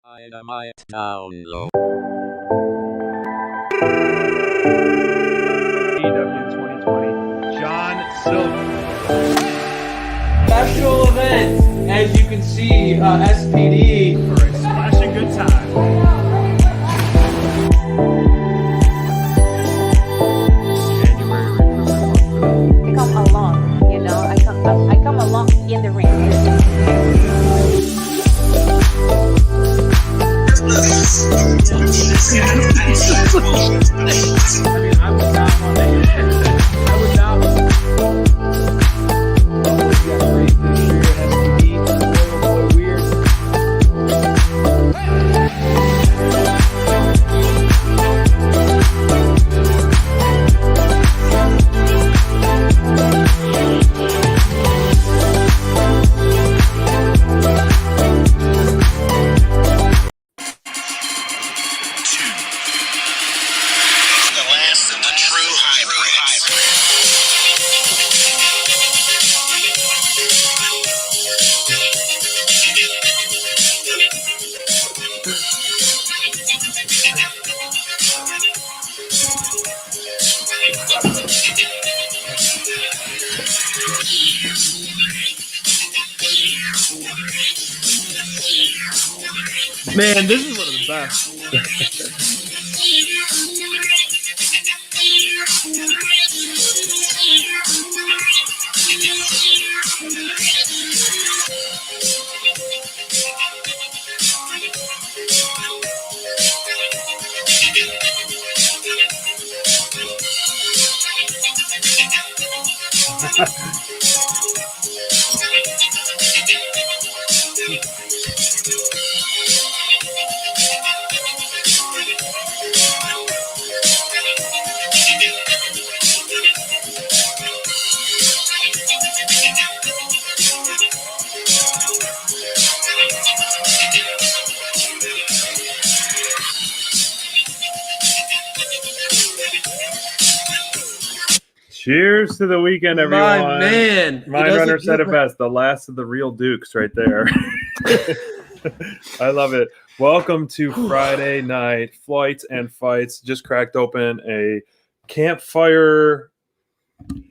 Dynamite download. AEW 2020, John Silver. Special event, as you can see, SPD. For a splashing good time. January recruitment month. I come along, I come along in the ring. I would not want to hear that. I would not want You got great this year at SPD. Boy, weird. The last of the true hybrids. Man, this is one of the best. Cheers to the weekend, everyone. My man. Mindrunner said it best. The last of the real Dukes right there. I love it. Welcome to Friday night flights and fights. Just cracked open a campfire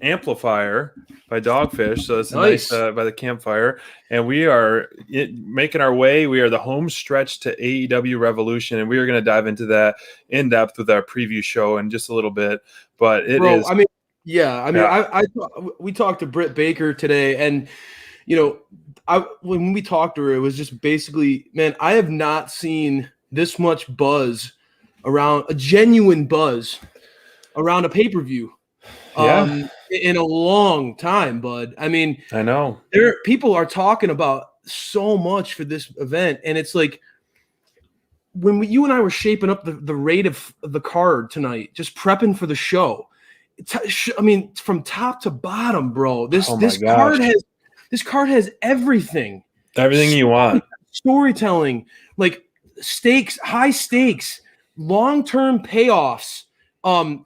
amplifier by Dogfish. So it's nice by the campfire. And we are making our way. We are the home stretch to AEW Revolution. And we are going to dive into that in depth with our preview show in just a little bit. But it is. We talked to Britt Baker today, and when we talked to her, it was just basically, man, I have not seen this much buzz around a genuine buzz around a pay-per-view in a long time, bud. I mean, I know people are talking about so much for this event, and it's like when you and I were shaping up the rate of the card tonight, just prepping for the show. I mean, from top to bottom, bro. This card has everything. Everything you want. Storytelling, like high stakes, long-term payoffs,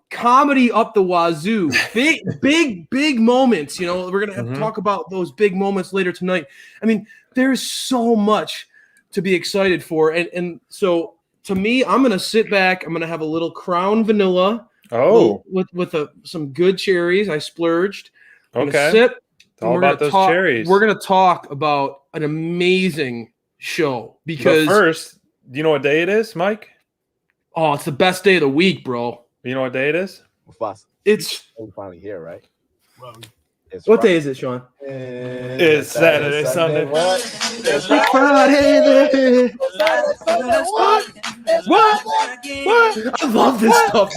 comedy up the wazoo, big moments. We're gonna have to talk about those big moments later tonight. I mean, there's so much to be excited for, and so to me, I'm gonna sit back. I'm gonna have a little Crown Vanilla. With some good cherries. I splurged. I'm gonna sip. It's all about those cherries. We're gonna talk about an amazing show because but first, do you know what day it is, Mike? Oh, it's the best day of the week, bro. You know what day it is? It's finally here, right? what day is it, Sean? It's Saturday, Sunday. It's Friday. What? I love this stuff.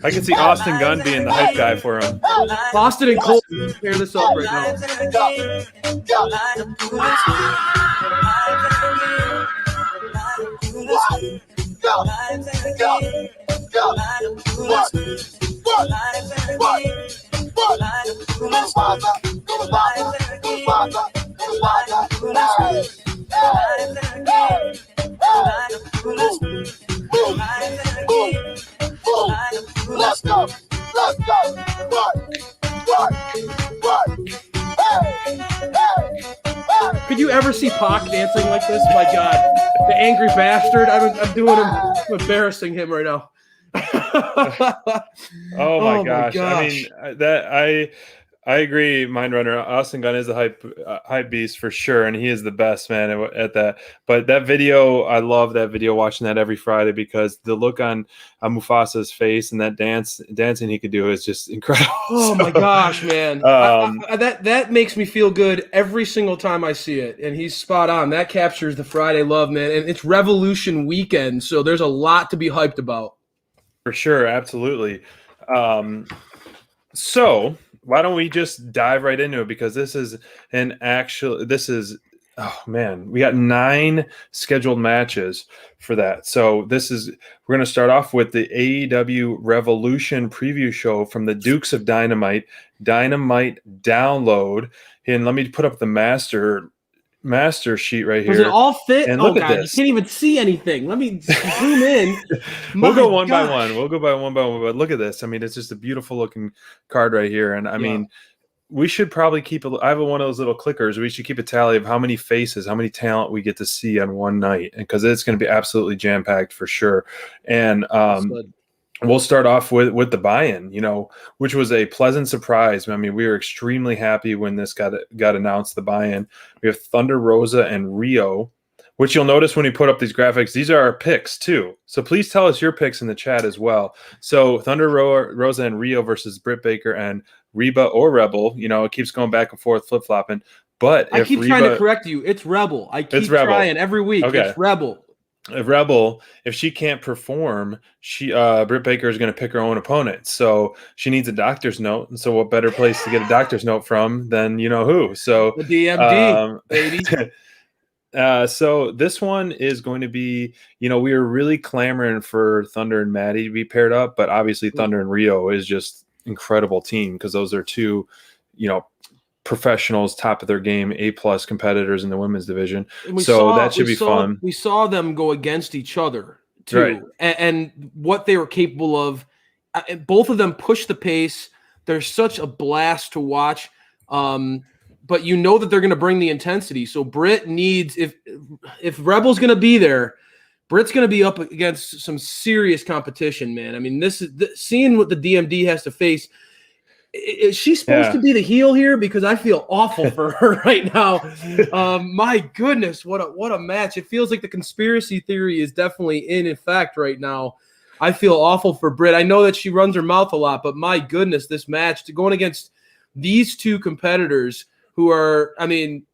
I can see Austin Gunn being the hype guy for him. Austin and Cole pair this up right now. Let's go. Could you ever see Pac dancing like this? My God. The angry bastard. I'm doing him. I'm embarrassing him right now. Oh my gosh. I mean, I agree, Mindrunner. Austin Gunn is a hype beast for sure, and he is the best man at that. But that video, I love that video. Watching that every Friday because the look on Mufasa's face and that dancing he could do is just incredible. Oh my gosh, man! That makes me feel good every single time I see it, and he's spot on. That captures the Friday love, man. And it's Revolution weekend, so there's a lot to be hyped about. For sure, absolutely. So why don't we just dive right into it? Because oh man, we got 9 scheduled matches for that. So we're going to start off with the AEW Revolution preview show from the Dukes of Dynamite download. And let me put up the master sheet right here. Does it all fit? And oh look at God, this. you can't even see anything. Let me zoom in. We'll go one gosh. by one. But look at this. I mean, it's just a beautiful looking card right here. And I mean, we should probably I have one of those little clickers. We should keep a tally of how many faces, how many talent we get to see on one night, because it's going to be absolutely jam packed for sure. And we'll start off with the buy-in, which was a pleasant surprise. I mean, we were extremely happy when this got announced, the buy-in. We have Thunder Rosa and Rio, which you'll notice when we put up these graphics, these are our picks too. So please tell us your picks in the chat as well. So Thunder Rosa and Rio versus Britt Baker and Reba or Rebel. It keeps going back and forth, flip-flopping. But I keep trying to correct you. It's Rebel. I keep trying every week. Okay. It's Rebel. Rebel, if she can't perform, Britt Baker is going to pick her own opponent. So she needs a doctor's note. And so what better place to get a doctor's note from than you know who? So the DMD, baby. So this one is going to be, we were really clamoring for Thunder and Maddie to be paired up, but obviously Thunder and Rio is just incredible team because those are two, professionals, top of their game, A+ competitors in the women's division. That should be fun. We saw them go against each other too, right. and what they were capable of. Both of them push the pace. They're such a blast to watch. But that they're going to bring the intensity. So Britt needs, if Rebel's going to be there, Britt's going to be up against some serious competition, man. I mean, seeing what the DMD has to face. Is she supposed to be the heel here? Because I feel awful for her right now. My goodness, what a match! It feels like the conspiracy theory is definitely in effect right now. I feel awful for Britt. I know that she runs her mouth a lot, but my goodness, this match going against these two competitors who are, I mean,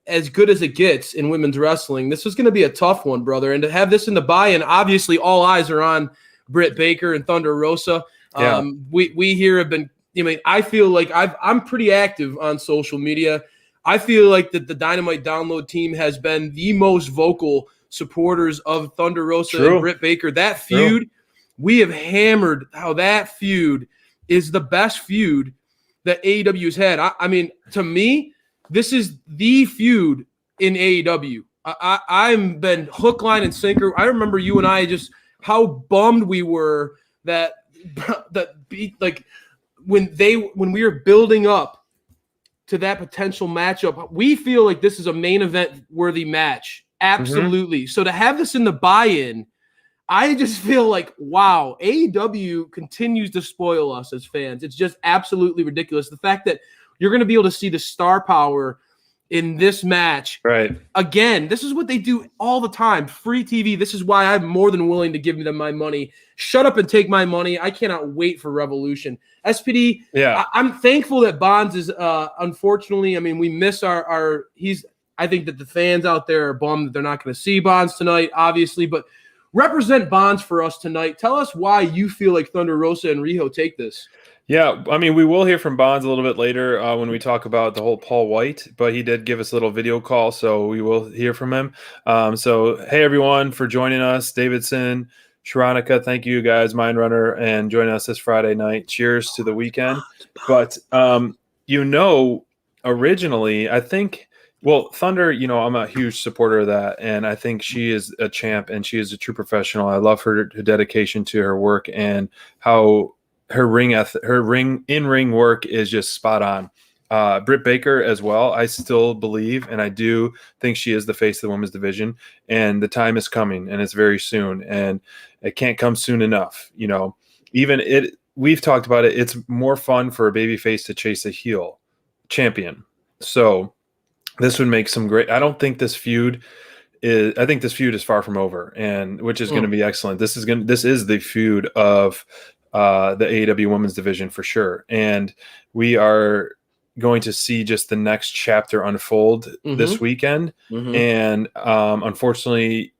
as good as it gets in women's wrestling, this is going to be a tough one, brother. And to have this in the buy-in, obviously all eyes are on Britt Baker and Thunder Rosa. We here have been. I feel like I'm pretty active on social media. I feel like that the Dynamite Download team has been the most vocal supporters of Thunder Rosa and Britt Baker. That feud, we have hammered how that feud is the best feud that AEW has had. I mean, to me, this is the feud in AEW. I've been hook, line, and sinker. I remember you and I just how bummed we were that when we were building up to that potential matchup. We feel like this is a main event worthy match. Absolutely. So to have this in the buy-in, I just feel like, wow, AEW continues to spoil us as fans. It's just absolutely ridiculous. The fact that you're going to be able to see the star power in this match. Right. Again, this is what they do all the time. Free TV. This is why I'm more than willing to give them my money. Shut up and take my money. I cannot wait for Revolution. SPD, I'm thankful that Bonds is, unfortunately, I mean, we miss I think that the fans out there are bummed that they're not going to see Bonds tonight, obviously, but represent Bonds for us tonight. Tell us why you feel like Thunder Rosa and Riho take this. Yeah, I mean, we will hear from Bonds a little bit later when we talk about the whole Paul White, but he did give us a little video call, so we will hear from him. So, hey, everyone, for joining us. Davidson, Sharonica, thank you guys, Mindrunner, and joining us this Friday night. Cheers to the weekend. But, originally, I think – well, Thunder, I'm a huge supporter of that, and I think she is a champ, and she is a true professional. I love her dedication to her work and how – her in-ring work is just spot on. Britt Baker as well. I still believe, and I do think she is the face of the women's division, and the time is coming, and it's very soon, and it can't come soon enough. We've talked about it. It's more fun for a babyface to chase a heel champion. So this would make some great. I don't think this feud is. I think this feud is far from over, and which is going to be excellent. This is the feud of the AEW women's division for sure, and we are going to see just the next chapter unfold this weekend. And unfortunately,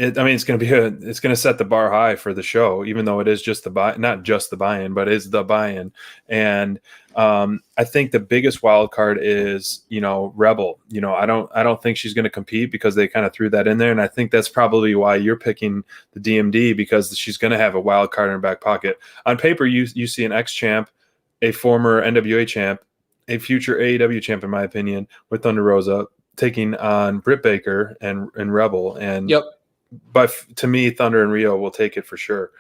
it's going to set the bar high for the show, even though it is just not just the buy-in, but is the buy-in. And I think the biggest wild card is, Rebel. I don't think she's going to compete because they kind of threw that in there. And I think that's probably why you're picking the DMD, because she's going to have a wild card in her back pocket. On paper, you see an ex-champ, a former NWA champ, a future AEW champ, in my opinion, with Thunder Rosa taking on Britt Baker and Rebel. And but to me, Thunder and Rio will take it for sure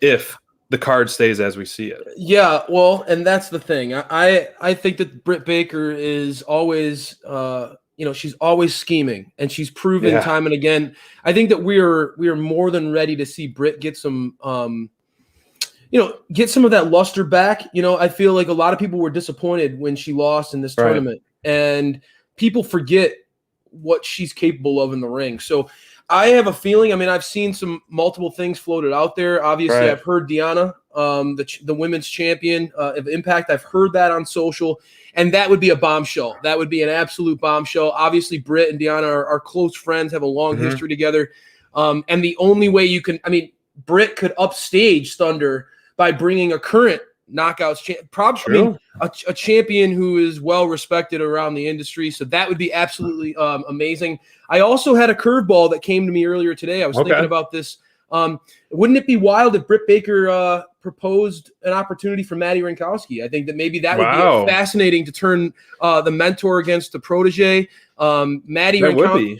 if the card stays as we see it. Yeah, well, and that's the thing. I think that Britt Baker is always, she's always scheming, and she's proven time and again. I think that we are more than ready to see Britt get some, get some of that luster back. I feel like a lot of people were disappointed when she lost in this tournament, and people forget what she's capable of in the ring. So I have a feeling, I've seen multiple things floated out there. Obviously, I've heard Deanna, the women's champion of Impact. I've heard that on social, and that would be a bombshell. That would be an absolute bombshell. Obviously, Britt and Deanna are close friends, have a long history together. And the only way Britt could upstage Thunder by bringing a current Knockouts a champion who is well respected around the industry. So that would be absolutely amazing. I also had a curveball that came to me earlier today. I was thinking about this. Wouldn't it be wild if Britt Baker proposed an opportunity for Maddie Rankowski? I think that maybe that would be fascinating to turn the mentor against the protege. Maddie Rankowski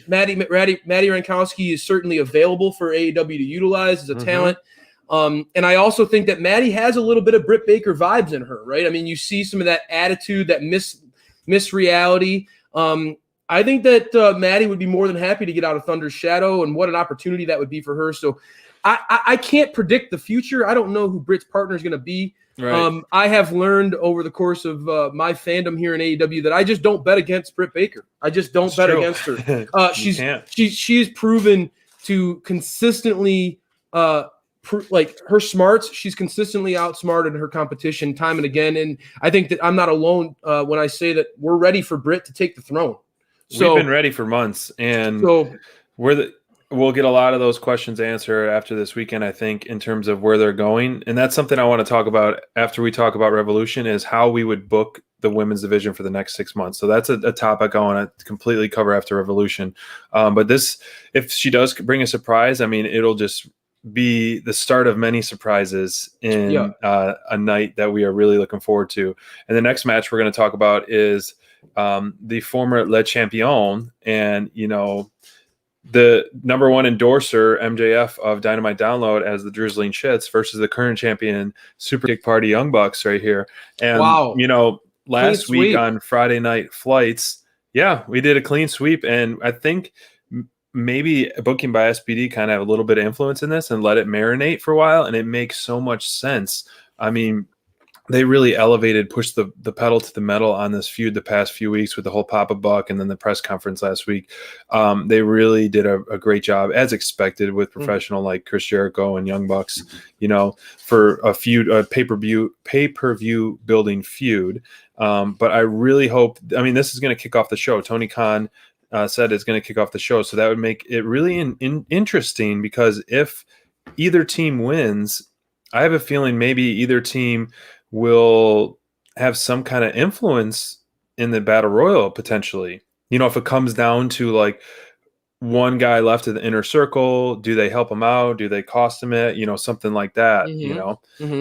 is certainly available for AEW to utilize as a talent. And I also think that Maddie has a little bit of Britt Baker vibes in her, right? You see some of that attitude, that miss reality. I think that Maddie would be more than happy to get out of Thunder's shadow, and what an opportunity that would be for her. So I can't predict the future. I don't know who Britt's partner is going to be. Right. I have learned over the course of my fandom here in AEW that I just don't bet against Britt Baker. I just don't bet against her. She's proven to consistently her smarts. She's consistently outsmarted her competition time and again. And I think that I'm not alone when I say that we're ready for Britt to take the throne. So, we've been ready for months, and we'll get a lot of those questions answered after this weekend, I think, in terms of where they're going. And that's something I want to talk about after we talk about Revolution, is how we would book the women's division for the next 6 months. So that's a topic I want to completely cover after Revolution. But if she does bring a surprise, it'll just be the start of many surprises in a night that we are really looking forward to. And the next match we're going to talk about is the former Le Champion and, the number one endorser, MJF of Dynamite Download, as the Drizzling Shits versus the current champion, Super Kick Party Young Bucks right here. And, last week on Friday Night Flights, we did a clean sweep. And I think maybe booking by SPD kind of have a little bit of influence in this and let it marinate for a while. And it makes so much sense. They really pushed the pedal to the metal on this feud the past few weeks with the whole Papa Buck and then the press conference last week. They really did a great job, as expected, with professional like Chris Jericho and Young Bucks, for a pay-per-view building feud. But I really hope, this is going to kick off the show. Tony Khan said it's going to kick off the show. So that would make it really interesting, because if either team wins, I have a feeling maybe either team will have some kind of influence in the battle royal potentially. If it comes down to like one guy left in the inner circle, do they help him out? Do they cost him it? Something like that,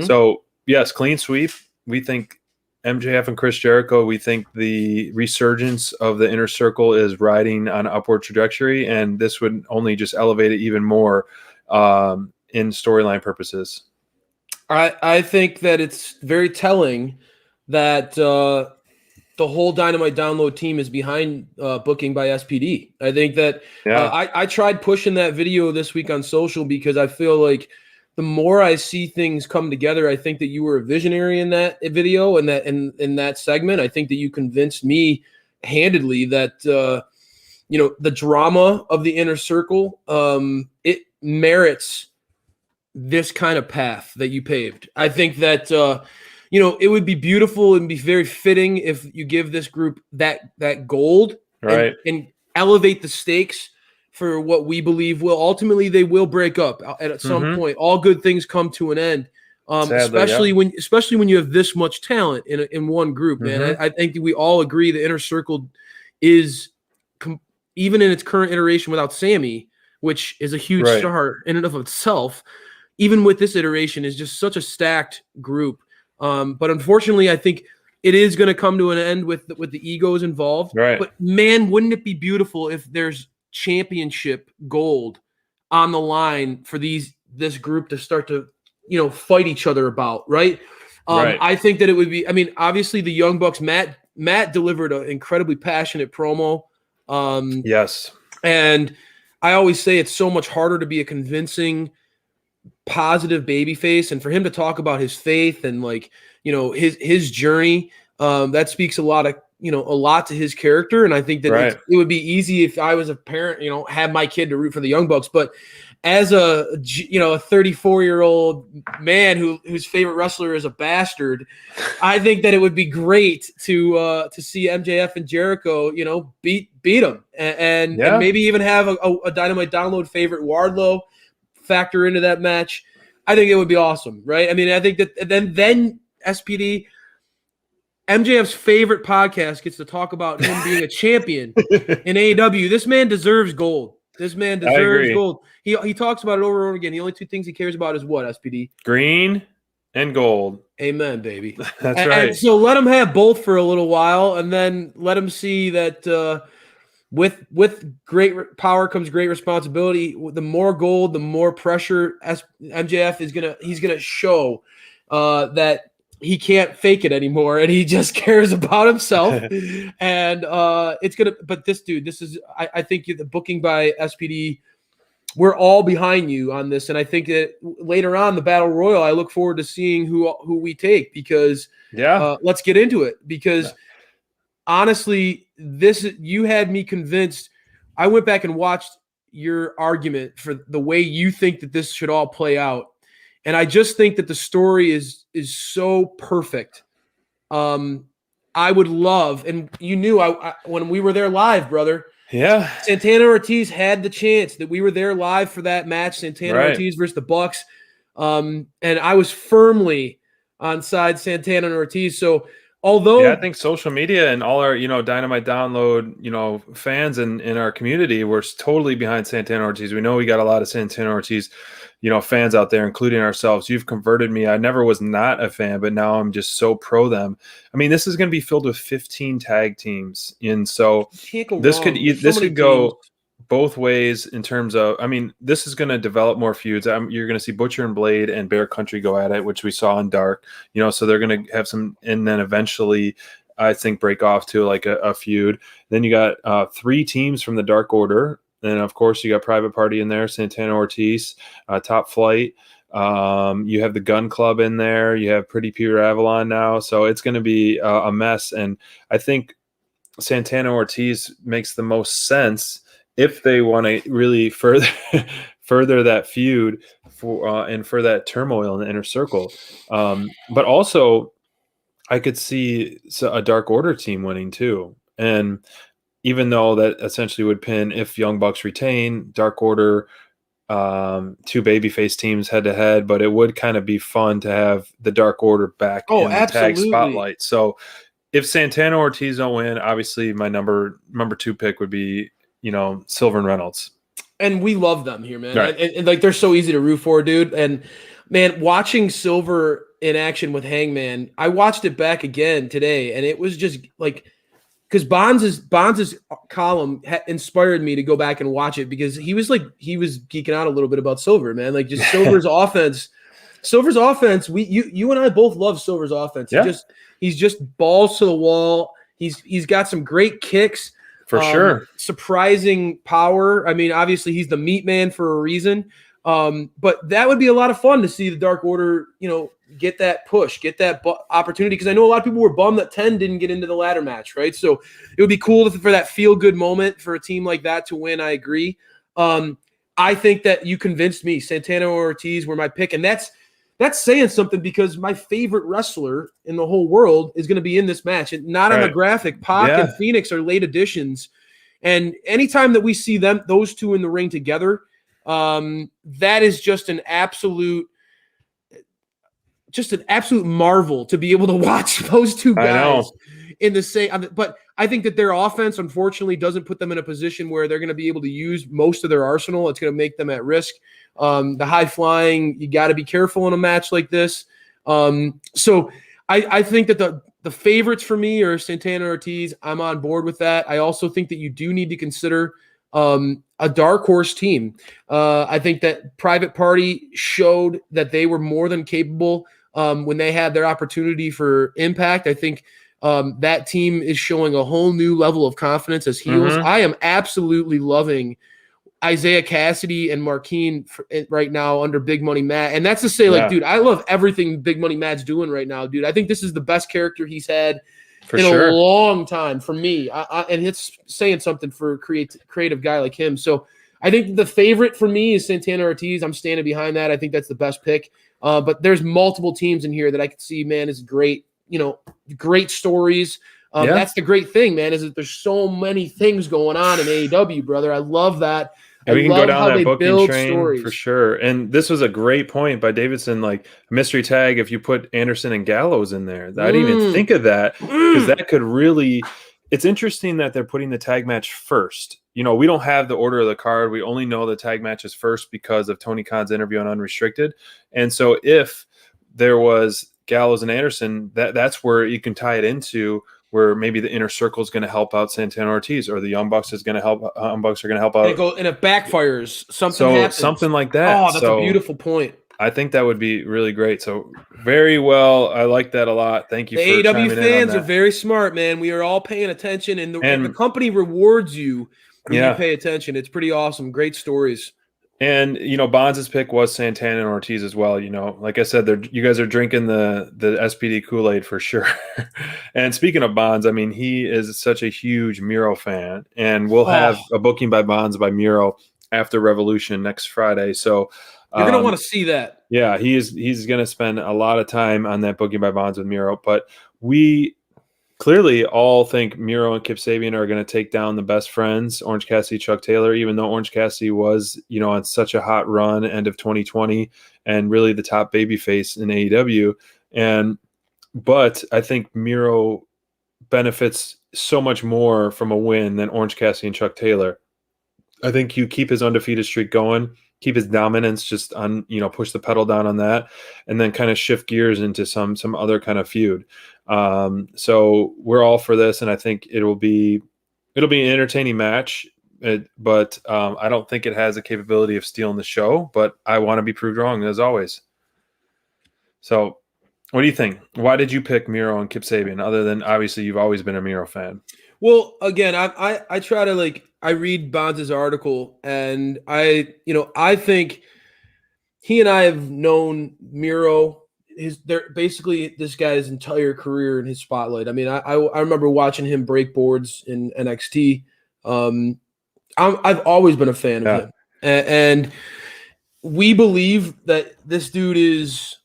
So yes, clean sweep. We think MJF and Chris Jericho, we think the resurgence of the inner circle is riding on an upward trajectory, and this would only just elevate it even more in storyline purposes. I think that it's very telling that the whole Dynamite Download team is behind booking by SPD. I think that I tried pushing that video this week on social because I feel like the more I see things come together, I think that you were a visionary in that video and that in that segment. I think that you convinced me handedly that the drama of the inner circle it merits this kind of path that you paved. I think that it would be beautiful and be very fitting if you give this group that gold, right, and elevate the stakes for what we believe will ultimately they will break up at some point. All good things come to an end. Sadly, especially when you have this much talent in one group, man. I think that we all agree the inner circle is even in its current iteration without Sammy, which is a huge star in and of itself. Even with this iteration, is just such a stacked group. But unfortunately, I think it is going to come to an end with the egos involved. Right. But man, wouldn't it be beautiful if there's championship gold on the line for this group to start to fight each other about, right? I think that it would be. I mean, obviously the Young Bucks. Matt delivered an incredibly passionate promo. Yes, and I always say it's so much harder to be a convincing, positive babyface, and for him to talk about his faith and his journey, that speaks a lot to his character. And I think that it would be easy if I was a parent, have my kid to root for the Young Bucks, but as a 34-year-old man whose favorite wrestler is a bastard, I think that it would be great to see MJF and Jericho, beat them and maybe even have a Dynamite Download favorite Wardlow factor into that match. I think it would be awesome, right? I mean, I think that then SPD, MJF's favorite podcast, gets to talk about him being a champion in AEW. This man deserves gold. This man deserves gold. He talks about it over and over again. The only two things he cares about is what, SPD? Green and gold. Amen, baby. That's right. And so let him have both for a little while, and then let him see that with great power comes great responsibility. The more gold, the more pressure MJF he's gonna show that he can't fake it anymore, and he just cares about himself. And it's gonna. But this dude, I think the booking by SPD, we're all behind you on this, and I think that later on the Battle Royal, I look forward to seeing who we take, because let's get into it, because honestly, you had me convinced. I went back and watched your argument for the way you think that this should all play out. And I just think that the story is so perfect. I would love, and you knew I when we were there live, brother. Yeah. Santana Ortiz had the chance that we were there live for that match, Santana Ortiz versus the Bucks. And I was firmly on side Santana and Ortiz. So although I think social media and all our, Dynamite Download, fans in our community were totally behind Santana Ortiz. We know we got a lot of Santana Ortiz, fans out there, including ourselves. You've converted me. I never was not a fan, but now I'm just so pro them. I mean, this is going to be filled with 15 tag teams. And so this could go both ways in terms of, I mean, this is going to develop more feuds. You're going to see Butcher and Blade and Bear Country go at it, which we saw in Dark, so they're going to have some, and then eventually I think break off to like a feud. Then you got 3 teams from the Dark Order. And of course you got Private Party in there, Santana Ortiz, Top Flight. You have the Gun Club in there. You have Pretty Pure Avalon now. So it's going to be a mess. And I think Santana Ortiz makes the most sense if they want to really further that feud and for that turmoil in the inner circle. But also I could see a Dark Order team winning too. And even though that essentially would pin, if Young Bucks retain, Dark Order, 2 babyface teams head to head, but it would kind of be fun to have the Dark Order back in the tag spotlight. So if Santana Ortiz don't win, obviously my number 2 pick would be, Silver and Reynolds. And we love them here, man. Right. And like, they're so easy to root for, dude. And man, watching Silver in action with Hangman, I watched it back again today, and it was just like, because Bonds' column inspired me to go back and watch it, because he was geeking out a little bit about Silver, man. Like, just Silver's offense. You and I both love Silver's offense. Yeah. He's just balls to the wall. He's got some great kicks. For sure. Surprising power. I mean, obviously he's the meat man for a reason. But that would be a lot of fun to see the Dark Order, get that push, get that opportunity. Because I know a lot of people were bummed that 10 didn't get into the ladder match, right? So it would be cool for that feel-good moment for a team like that to win. I agree. I think that you convinced me. Santana or Ortiz were my pick. And that's saying something because my favorite wrestler in the whole world is going to be in this match. And not on the graphic. Pac and Phoenix are late additions. And anytime that we see those two in the ring together, that is just an absolute marvel to be able to watch those two guys in the same. But I think that their offense, unfortunately, doesn't put them in a position where they're going to be able to use most of their arsenal. It's going to make them at risk. The high flying, you got to be careful in a match like this. So I think that the favorites for me are Santana Ortiz. I'm on board with that. I also think that you do need to consider a dark horse team. I think that Private Party showed that they were more than capable when they had their opportunity for impact. I think that team is showing a whole new level of confidence as heels. I am absolutely loving Isaiah Cassidy and Marquine right now under Big Money Matt. And that's to say, dude, I love everything Big Money Matt's doing right now, dude. I think this is the best character he's had a long time for me. And it's saying something for a creative guy like him. So I think the favorite for me is Santana Ortiz. I'm standing behind that. I think that's the best pick. But there's multiple teams in here that I could see, man, is great, great stories. That's the great thing, man, is that there's so many things going on in AEW, brother. I love that. Yeah, we can go down that booking train for sure. And this was a great point by Davidson, like mystery tag. If you put Anderson and Gallows in there, I didn't even think of that because that could really. It's interesting that they're putting the tag match first. We don't have the order of the card. We only know the tag match is first because of Tony Khan's interview on Unrestricted. And so if there was Gallows and Anderson, that's where you can tie it into. Where maybe the inner circle is going to help out Santana Ortiz, or the Young Bucks is going to help. Bucks are going to help out. And it backfires. Something happens. Something like that. Oh, that's a beautiful point. I think that would be really great. So very well. I like that a lot. Thank you. The AEW fans are very smart, man. We are all paying attention, and the company rewards you when you pay attention. It's pretty awesome. Great stories. And Bonds' pick was Santana and Ortiz as well. Like I said, you guys are drinking the SPD Kool-Aid for sure. And speaking of Bonds, I mean, he is such a huge Miro fan, and we'll have a booking by Bonds by Miro after Revolution next Friday. So you're gonna want to see that. Yeah, he's gonna spend a lot of time on that booking by Bonds with Miro, but we clearly all think Miro and Kip Sabian are going to take down the best friends, Orange Cassidy, Chuck Taylor, even though Orange Cassidy was, on such a hot run end of 2020 and really the top babyface in AEW. But I think Miro benefits so much more from a win than Orange Cassidy and Chuck Taylor. I think you keep his undefeated streak going, keep his dominance just on, push the pedal down on that, and then kind of shift gears into some other kind of feud. So we're all for this, and I think it'll be an entertaining match. But I don't think it has the capability of stealing the show. But I want to be proved wrong as always. So, what do you think? Why did you pick Miro and Kip Sabian? Other than obviously you've always been a Miro fan. Well, again, I try to I read Bonds' article, and I think he and I have known Miro. They're basically this guy's entire career in his spotlight. I mean, I remember watching him break boards in NXT. I've always been a fan of him, and we believe that this dude is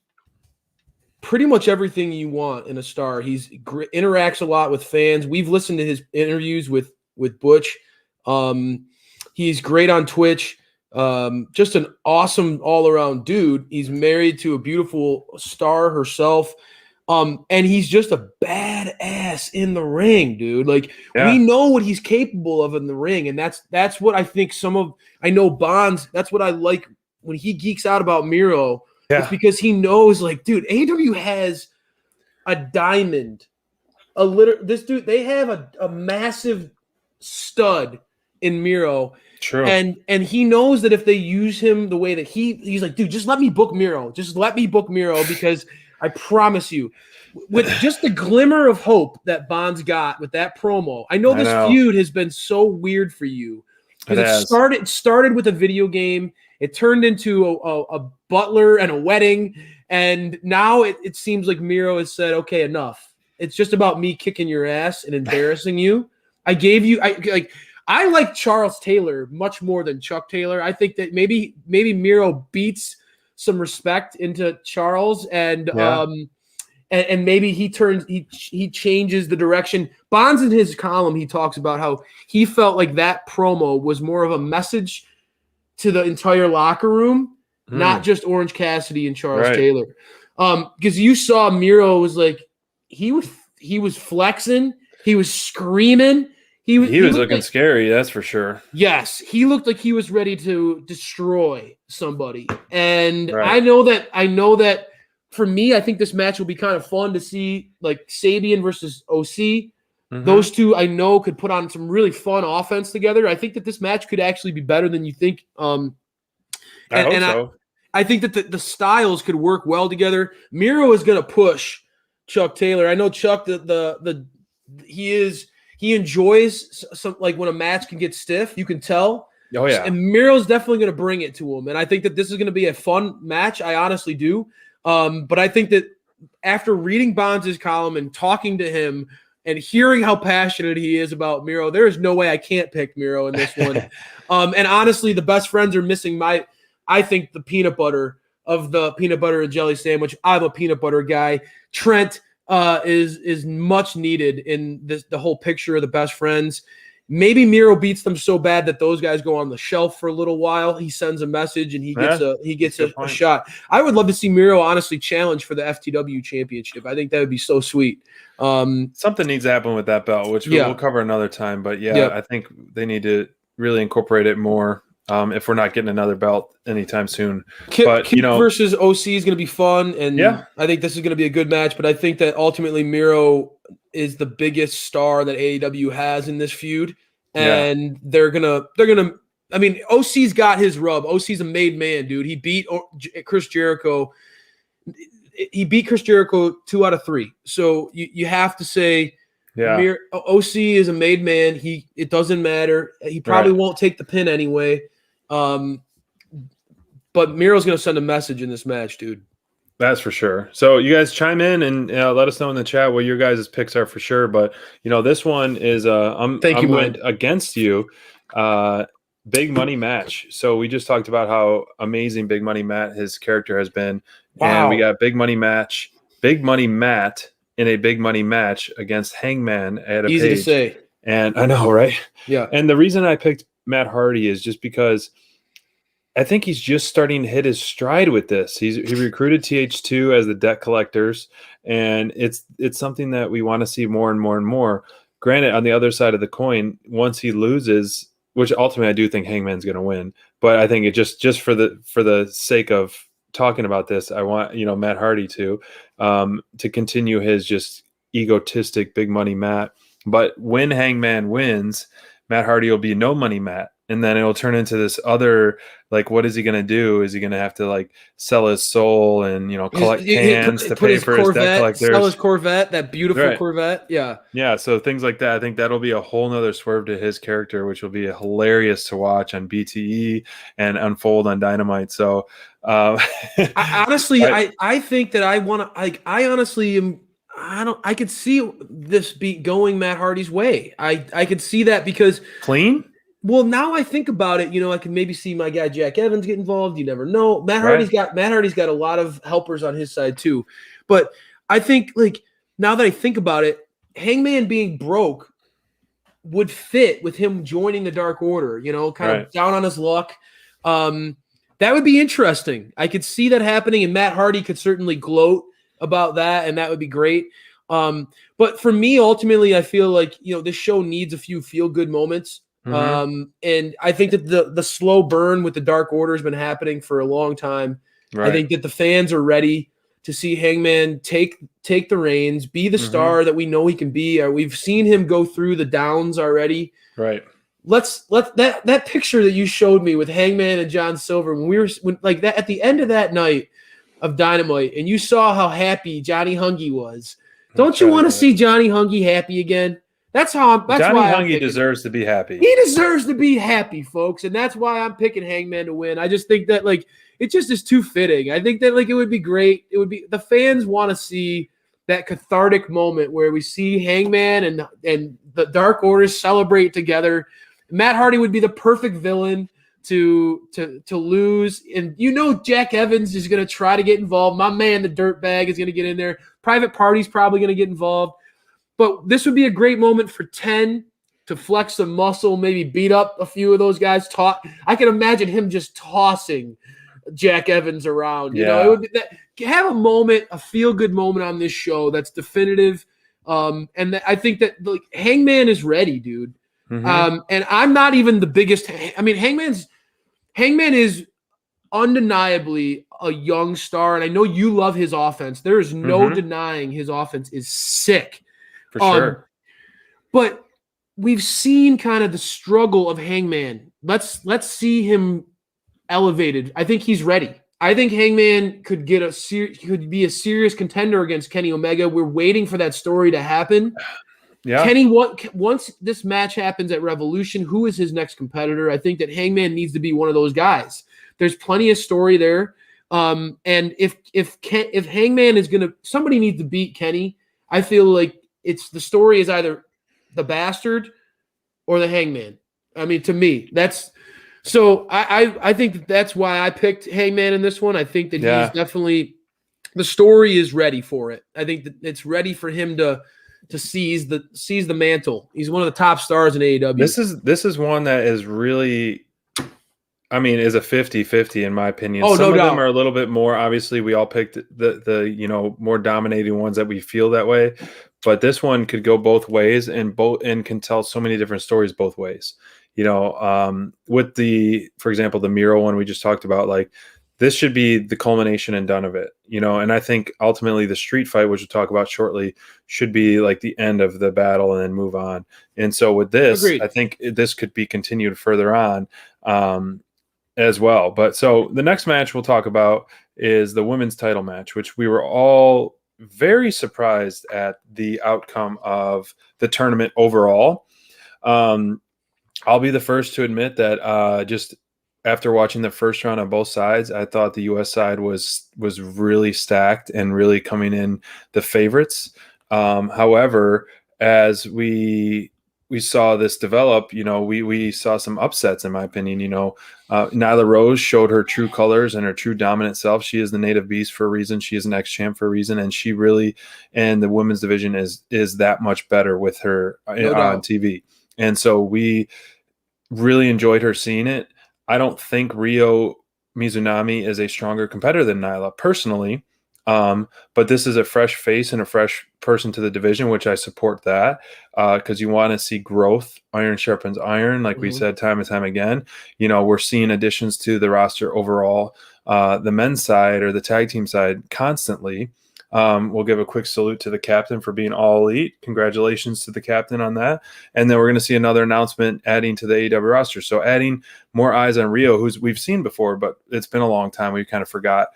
pretty much everything you want in a star. He's interacts a lot with fans. We've listened to his interviews with Butch. He's great on Twitch. Just an awesome all-around dude. He's married to a beautiful star herself. And he's just a badass in the ring, dude. We know what he's capable of in the ring. And that's what I think I know Bonds, that's what I like when he geeks out about Miro. It's because he knows, dude, AEW has a diamond. This dude, they have a massive stud in Miro. True. And he knows that if they use him the way that he's like, dude, just let me book Miro. Just let me book Miro because I promise you. With just the glimmer of hope that Bonds got with that promo, I know this feud has been so weird for you because it started with a video game. It turned into a butler and a wedding, and now it seems like Miro has said, "Okay, enough. It's just about me kicking your ass and embarrassing you." I like Charles Taylor much more than Chuck Taylor. I think that maybe Miro beats some respect into Charles and maybe he changes the direction. Bonds in his column, he talks about how he felt like that promo was more of a message to the entire locker room, not just Orange Cassidy and Charles Taylor. Because you saw Miro was like he was flexing, he was screaming. He was looking scary, that's for sure. Yes, he looked like he was ready to destroy somebody. And I know that for me, I think this match will be kind of fun to see, like Sabian versus OC. Those two I know could put on some really fun offense together. I think that this match could actually be better than you think. I hope so. I think that the styles could work well together. Miro is going to push Chuck Taylor. I know Chuck he enjoys some, like when a match can get stiff, you can tell. Oh yeah. And Miro's definitely going to bring it to him. And I think that this is going to be a fun match. I honestly do. But I think that after reading Bonds' column and talking to him and hearing how passionate he is about Miro, there is no way I can't pick Miro in this one. And honestly, the best friends are missing I think the peanut butter of the peanut butter and jelly sandwich. I'm a peanut butter guy. Trent is much needed in the whole picture of the best friends. Maybe Miro beats them so bad that those guys go on the shelf for a little while. He sends a message and he gets a shot. I would love to see Miro honestly challenge for the FTW championship. I think that would be so sweet. Something needs to happen with that belt, which we'll cover another time. But I think they need to really incorporate it more. If we're not getting another belt anytime soon. Kip versus OC is going to be fun, and I think this is going to be a good match. But I think that ultimately Miro is the biggest star that AEW has in this feud, and they're gonna. I mean, OC's got his rub. OC's a made man, dude. He beat Chris Jericho. He beat Chris Jericho 2 out of 3. So you have to say. Yeah, OC is a made man. It doesn't matter. He probably won't take the pin anyway. But Miro's going to send a message in this match, dude. That's for sure. So you guys chime in and let us know in the chat what your guys' picks are for sure. But this one is I'm going against you. Big Money match. So we just talked about how amazing Big Money Matt, his character has been. Wow. And we got Big Money Matt in a Big Money match against Hangman at a Easy page. To say. And I know, right? Yeah. And the reason I picked Matt Hardy is just because I think he's just starting to hit his stride with this. He recruited TH2 as the debt collectors, and it's something that we want to see more and more and more. Granted, on the other side of the coin, once he loses, which ultimately I do think Hangman's going to win, but I think it just for the sake of talking about this, I want Matt Hardy to continue his just egotistic Big Money Matt. But when Hangman wins, Matt Hardy will be No Money Matt, and then it'll turn into this other, like, what is he going to do? Is he going to have to like sell his soul and collect cans to pay for his debt collectors? Sell his Corvette, that beautiful Corvette. Yeah. So things like that. I think that'll be a whole nother swerve to his character, which will be hilarious to watch on BTE and unfold on Dynamite. So I think that I want to. Like, I honestly am. I could see this going Matt Hardy's way. I could see that because clean. Well, now I think about it, I can maybe see my guy Jack Evans get involved. You never know. Matt Hardy's got a lot of helpers on his side too. But I think, like, now that I think about it, Hangman being broke would fit with him joining the Dark Order, kind of down on his luck. That would be interesting. I could see that happening, and Matt Hardy could certainly gloat about that, and that would be great. But for me, ultimately, I feel like, this show needs a few feel-good moments. Mm-hmm. And I think that the slow burn with the Dark Order has been happening for a long time. Right. I think that the fans are ready to see Hangman take the reins, be the star that we know he can be. We've seen him go through the downs already. Right. Let's that picture that you showed me with Hangman and John Silver when like that at the end of that night, of Dynamite, and you saw how happy Johnny Hungy was. Don't you want to see Johnny Hungy happy again? That's Johnny why Hungy deserves to be happy. He deserves to be happy, folks, and that's why I'm picking Hangman to win. I just think that it just is too fitting. I think that it would be great. It would be the fans want to see that cathartic moment where we see Hangman and the Dark Order celebrate together. Matt Hardy would be the perfect villain to lose, and Jack Evans is going to try to get involved. My man, the Dirtbag, is going to get in there. Private Party's probably going to get involved. But this would be a great moment for 10 to flex some muscle, maybe beat up a few of those guys. I can imagine him just tossing Jack Evans around. It would be have a moment, a feel-good moment on this show that's definitive. And I think that Hangman is ready, dude. Mm-hmm. And I'm not even the biggest. I mean, Hangman is undeniably a young star, and I know you love his offense. There is no denying his offense is sick. For sure. But we've seen kind of the struggle of Hangman. Let's see him elevated. I think he's ready. I think Hangman could could be a serious contender against Kenny Omega. We're waiting for that story to happen. Yeah. Kenny, once this match happens at Revolution, who is his next competitor? I think that Hangman needs to be one of those guys. There's plenty of story there. And if Hangman is somebody needs to beat Kenny. I feel like the story is either the Bastard or the Hangman. I mean, to me, so I think that's why I picked Hangman in this one. I think that he's definitely the story is ready for it. I think that it's ready for him to seize the mantle. He's one of the top stars in AEW. This is one that is really, I mean, is a 50-50 in my opinion. Oh, Some no of doubt. them are a little bit more, obviously we all picked the more dominating ones that we feel that way, but this one could go both ways and can tell so many different stories both ways. With for example, the Miro one we just talked about, this should be the culmination and done of it, and I think ultimately the street fight, which we'll talk about shortly, should be the end of the battle and then move on. And so with this, agreed. I think this could be continued further on as well. But so the next match we'll talk about is the women's title match, which we were all very surprised at the outcome of the tournament overall. I'll be the first to admit that just after watching the first round on both sides, I thought the U.S. side was really stacked and really coming in the favorites. However, as we saw this develop, we saw some upsets, in my opinion. Nyla Rose showed her true colors and her true dominant self. She is the native beast for a reason. She is an ex-champ for a reason, and she really, and the women's division is that much better with her on TV. And so we really enjoyed her seeing it. I don't think Ryo Mizunami is a stronger competitor than Nyla personally. But this is a fresh face and a fresh person to the division, which I support that because you want to see growth. Iron sharpens iron, like we said time and time again. We're seeing additions to the roster overall. The men's side or the tag team side constantly. We'll give a quick salute to the captain for being all elite. Congratulations to the captain on that. And then we're going to see another announcement adding to the AEW roster. So adding more eyes on Ryo, who's we've seen before, but it's been a long time. We kind of forgot.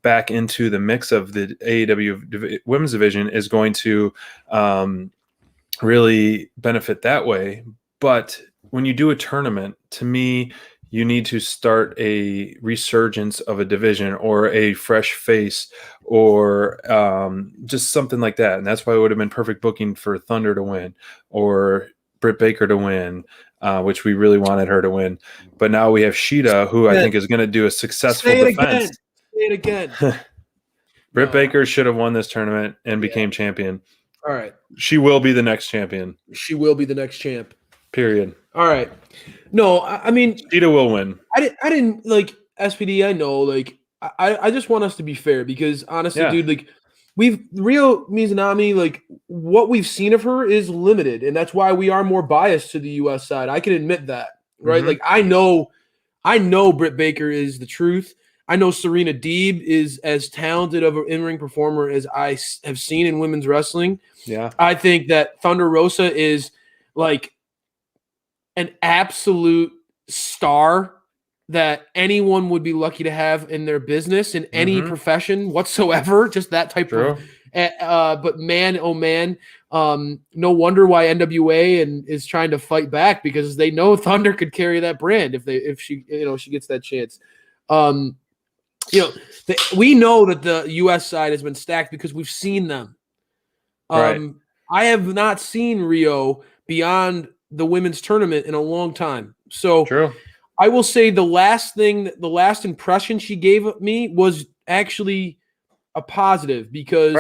Back into the mix of the AEW women's division is going to really benefit that way. But when you do a tournament, to me, you need to start a resurgence of a division or a fresh face or just something like that. And that's why it would have been perfect booking for Thunder to win or Britt Baker to win, which we really wanted her to win. But now we have Shida, who I think is going to do a successful defense. Say it again. Britt Baker should have won this tournament and became champion. All right. She will be the next champion. She will be the next champ. Period. All right. No, I mean, Shida will win. I didn't like SPD. I know, I just want us to be fair because honestly, dude, Ryo Mizunami, what we've seen of her is limited, and that's why we are more biased to the U.S. side. I can admit that, right? Mm-hmm. I know Britt Baker is the truth. I know Serena Deeb is as talented of an in-ring performer as I have seen in women's wrestling. Yeah. I think that Thunder Rosa is an absolute star that anyone would be lucky to have in their business in any profession whatsoever. Just that type of. But man, oh man, no wonder why NWA is trying to fight back, because they know Thunder could carry that brand if she gets that chance. We know that the U.S. side has been stacked because we've seen them. I have not seen Rio beyond the women's tournament in a long time. So True. I will say the last impression she gave me was actually a positive, because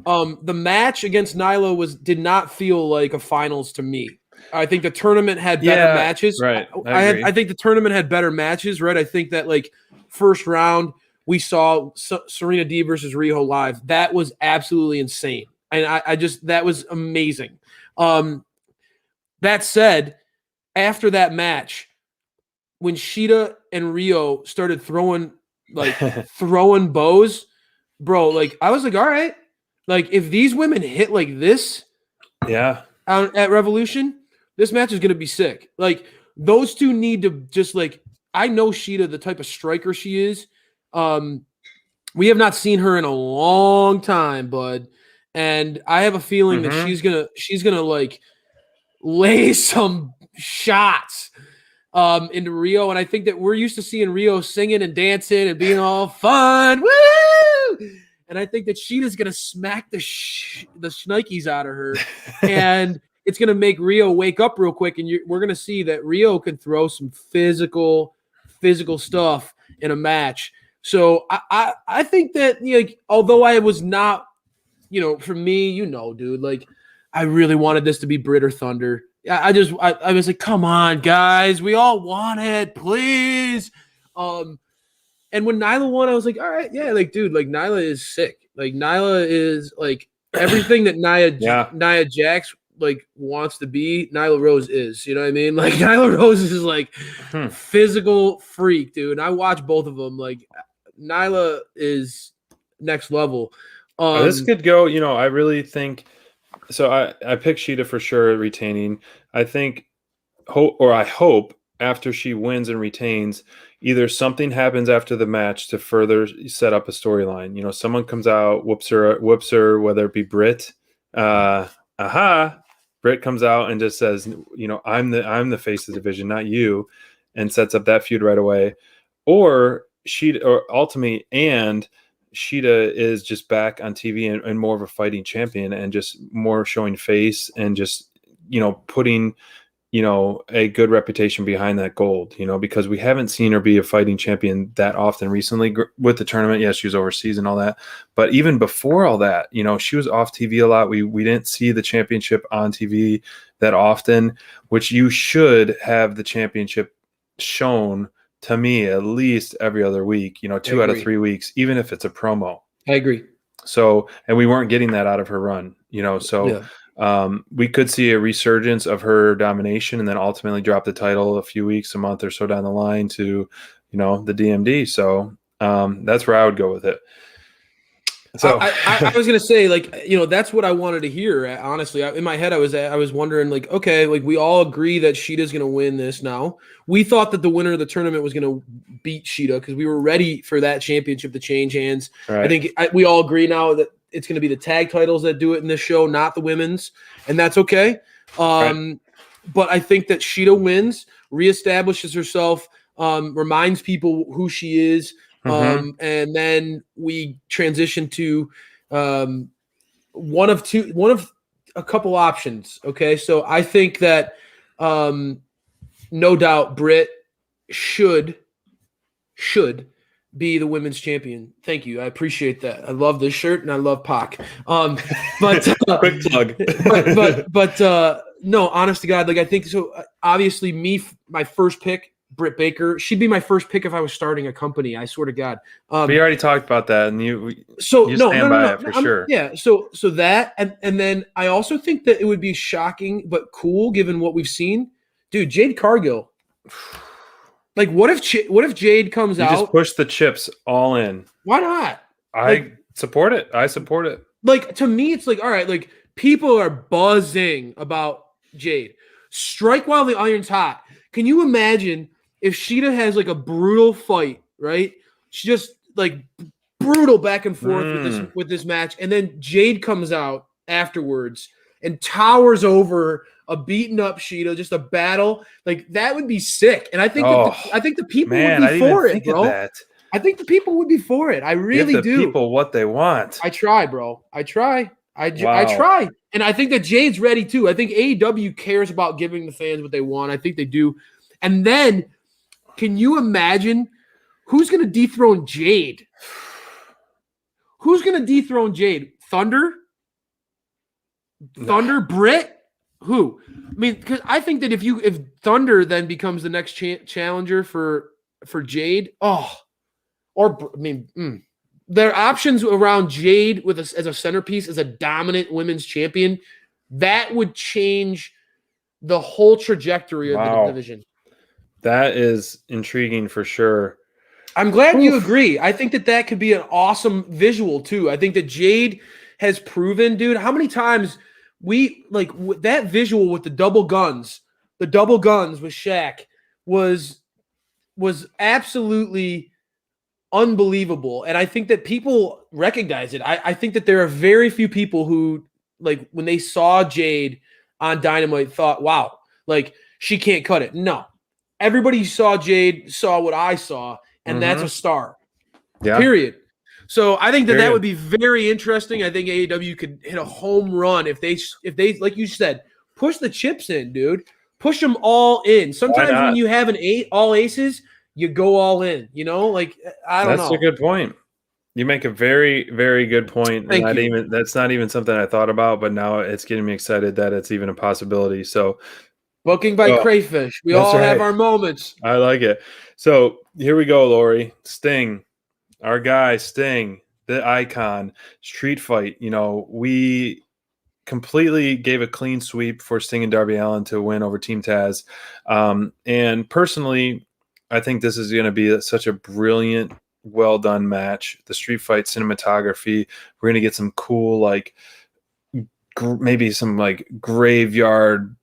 the match against Nyla did not feel like a finals to me. I think the tournament had better matches. Right. I think the tournament had better matches, right? I think that like first round we saw Serena D versus Riho live. That was absolutely insane. And that was amazing. That said, after that match, when Shida and Rio started throwing bows, bro, like I was like, all right, like if these women hit like this, at Revolution, this match is gonna be sick. Like those two need to just like, I know Shida, the type of striker she is. We have not seen her in a long time, bud, and I have a feeling that she's gonna like lay some shots into Rio, and I think that we're used to seeing Rio singing and dancing and being all fun, woo! And I think that Sheeta's gonna smack the shnikes out of her, and it's gonna make Rio wake up real quick, and we're gonna see that Rio can throw some physical stuff in a match. So I think that, like, although I was not, for me, dude, like I really wanted this to be Britt or Thunder. I was like, come on, guys, we all want it, please. And when Nyla won, I was like, all right, yeah, like, dude, like Nyla is sick. Like Nyla is like everything that Nia Jax like wants to be. Nyla Rose is, you know what I mean? Like Nyla Rose is like physical freak, dude. And I watch both of them. Like Nyla is next level. This could go. I really think. So I picked Shida for sure retaining. I think, I hope after she wins and retains, either something happens after the match to further set up a storyline. Someone comes out, whoops her, whether it be Britt. Britt comes out and just says, I'm the face of the division, not you, and sets up that feud right away. Or Shida, or ultimately, and Shida is just back on TV and more of a fighting champion and just more showing face and just, putting, a good reputation behind that gold, because we haven't seen her be a fighting champion that often recently with the tournament. Yes, she was overseas and all that. But even before all that, she was off TV a lot. We didn't see the championship on TV that often, which you should have the championship shown, to me, at least every other week, 2 out of 3 weeks, even if it's a promo. I agree. So, and we weren't getting that out of her run, we could see a resurgence of her domination and then ultimately drop the title a month or so down the line to, the DMD. So that's where I would go with it. So I was gonna say, like, that's what I wanted to hear. Honestly, in my head, I was wondering, like, okay, like we all agree that Sheeta's gonna win this. Now we thought that the winner of the tournament was gonna beat Sheeta because we were ready for that championship to change hands. Right. I think we all agree now that it's gonna be the tag titles that do it in this show, not the women's, and that's okay. Right. But I think that Sheeta wins, reestablishes herself, reminds people who she is. And then we transition to one of a couple options. Okay, so I think that no doubt Britt should be the women's champion. Thank you, I appreciate that. I love this shirt and I love Pac. But quick plug. but no, honest to God, like I think so. Obviously, my first pick, Britt Baker. She'd be my first pick if I was starting a company. I swear to God. We already talked about that, and you stand by it for sure. Yeah. So that, and then I also think that it would be shocking but cool given what we've seen, dude. Jade Cargill. Like, what if Jade comes out? Just push the chips all in. Why not? I support it. Like, to me, it's like, all right, like people are buzzing about Jade. Strike while the iron's hot. Can you imagine if Sheeta has like a brutal fight, right? She just like brutal back and forth with this match, and then Jade comes out afterwards and towers over a beaten up Sheeta, just a battle like that would be sick. And I think the people would be for it, bro. I think the people would be for it. I really Give the do. people what they want. I try, bro. I try. I Wow. try. And I think that Jade's ready too. I think AEW cares about giving the fans what they want. I think they do. And then, can you imagine who's going to dethrone Jade? Who's going to dethrone Jade? Thunder? Thunder? Britt? Who? I mean, because I think that if Thunder then becomes the next challenger for Jade, their options around Jade as a centerpiece, as a dominant women's champion, that would change the whole trajectory of the division. That is intriguing for sure. I'm glad you agree. I think that could be an awesome visual too. I think that Jade has proven, dude, how many times we like that visual with the double guns with Shaq was absolutely unbelievable. And I think that people recognize it. I think that there are very few people who, like, when they saw Jade on Dynamite, thought, wow, like, she can't cut it. No. Everybody saw Jade, saw what I saw, and that's a star. Yeah. Period. So I think that would be very interesting. I think AEW could hit a home run if they, like you said, push the chips in, dude. Push them all in. Sometimes when you have all aces, you go all in, you know, like, I don't know. That's a good point. You make a very, very good point. Thank you. That's not even something I thought about, but now it's getting me excited that it's even a possibility. So booking by Crayfish. We all have our moments. I like it. So here we go, Lori. Sting, our guy, Sting, the icon, street fight. You know, we completely gave a clean sweep for Sting and Darby Allin to win over Team Taz. And personally, I think this is going to be such a brilliant, well done match. The street fight cinematography, we're going to get some cool, like, maybe some like graveyard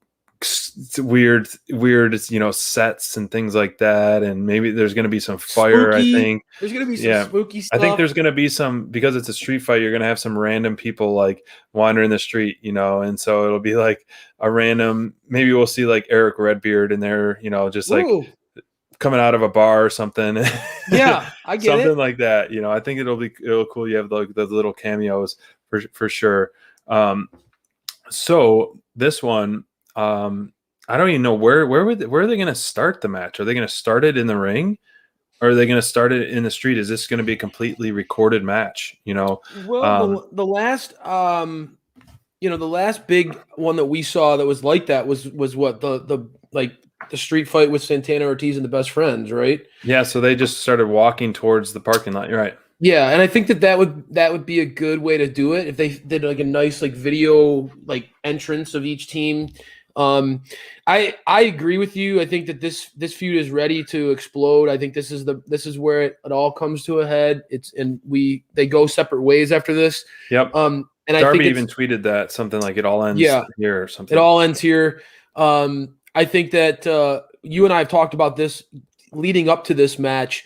weird, you know, sets and things like that. And maybe there's going to be some fire. Spooky. I think there's going to be some spooky stuff. I think there's going to be some, because it's a street fight, you're going to have some random people like wandering the street, you know, and so it'll be like a random, maybe we'll see like Eric Redbeard in there, you know, just like coming out of a bar or something. Yeah, I get something it. like that. You know, I think it'll cool. You have the little cameos for sure. So this one, I don't even know where are they going to start the match? Are they going to start it in the ring, or are they going to start it in the street? Is this going to be a completely recorded match? You know, well, the last, the last big one that we saw that was like that was what the street fight with Santana Ortiz and the Best Friends, right? Yeah. So they just started walking towards the parking lot. You're right. Yeah, and I think that would be a good way to do it if they did like a nice like video like entrance of each team. I agree with you. I think that this feud is ready to explode. I think this is where it all comes to a head. They go separate ways after this. Yep. And Darby I think even tweeted that something like it all ends here or something. It all ends here. I think that you and I have talked about this leading up to this match.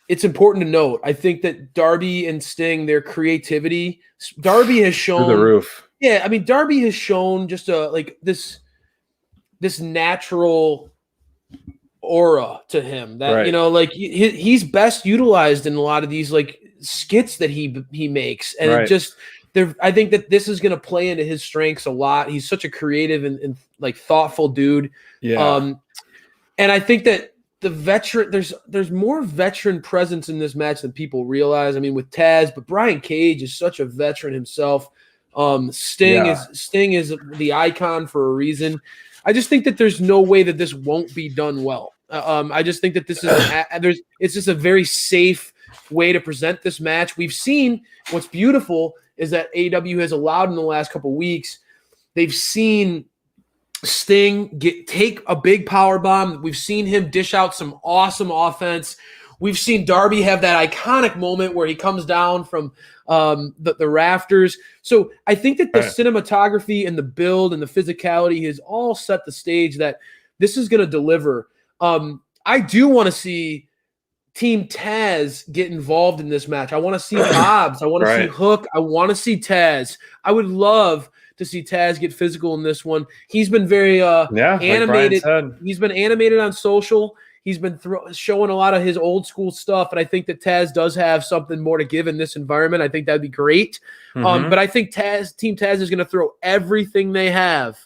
It's important to note. I think that Darby and Sting, their creativity, Darby has shown through the roof. Yeah, I mean, Darby has shown just this natural aura to him that, you know, like he's best utilized in a lot of these like skits that he makes, and it just I think that this is going to play into his strengths a lot. He's such a creative and like thoughtful dude. Yeah. And I think that the veteran, there's more veteran presence in this match than people realize. I mean, with Taz, but Brian Cage is such a veteran himself. Sting is the icon for a reason. I just think that there's no way that this won't be done well. I just think that this is it's just a very safe way to present this match. We've seen what's beautiful is that AEW has allowed in the last couple of weeks. They've seen Sting take a big power bomb. We've seen him dish out some awesome offense. We've seen Darby have that iconic moment where he comes down from the rafters. So I think that the cinematography and the build and the physicality has all set the stage that this is going to deliver. I do want to see Team Taz get involved in this match. I want to see Hobbs. I want to see Hook. I want to see Taz. I would love to see Taz get physical in this one. He's been very animated. Like he's been animated on social. He's been showing a lot of his old school stuff, and I think that Taz does have something more to give in this environment. I think that'd be great. But I think Team Taz is going to throw everything they have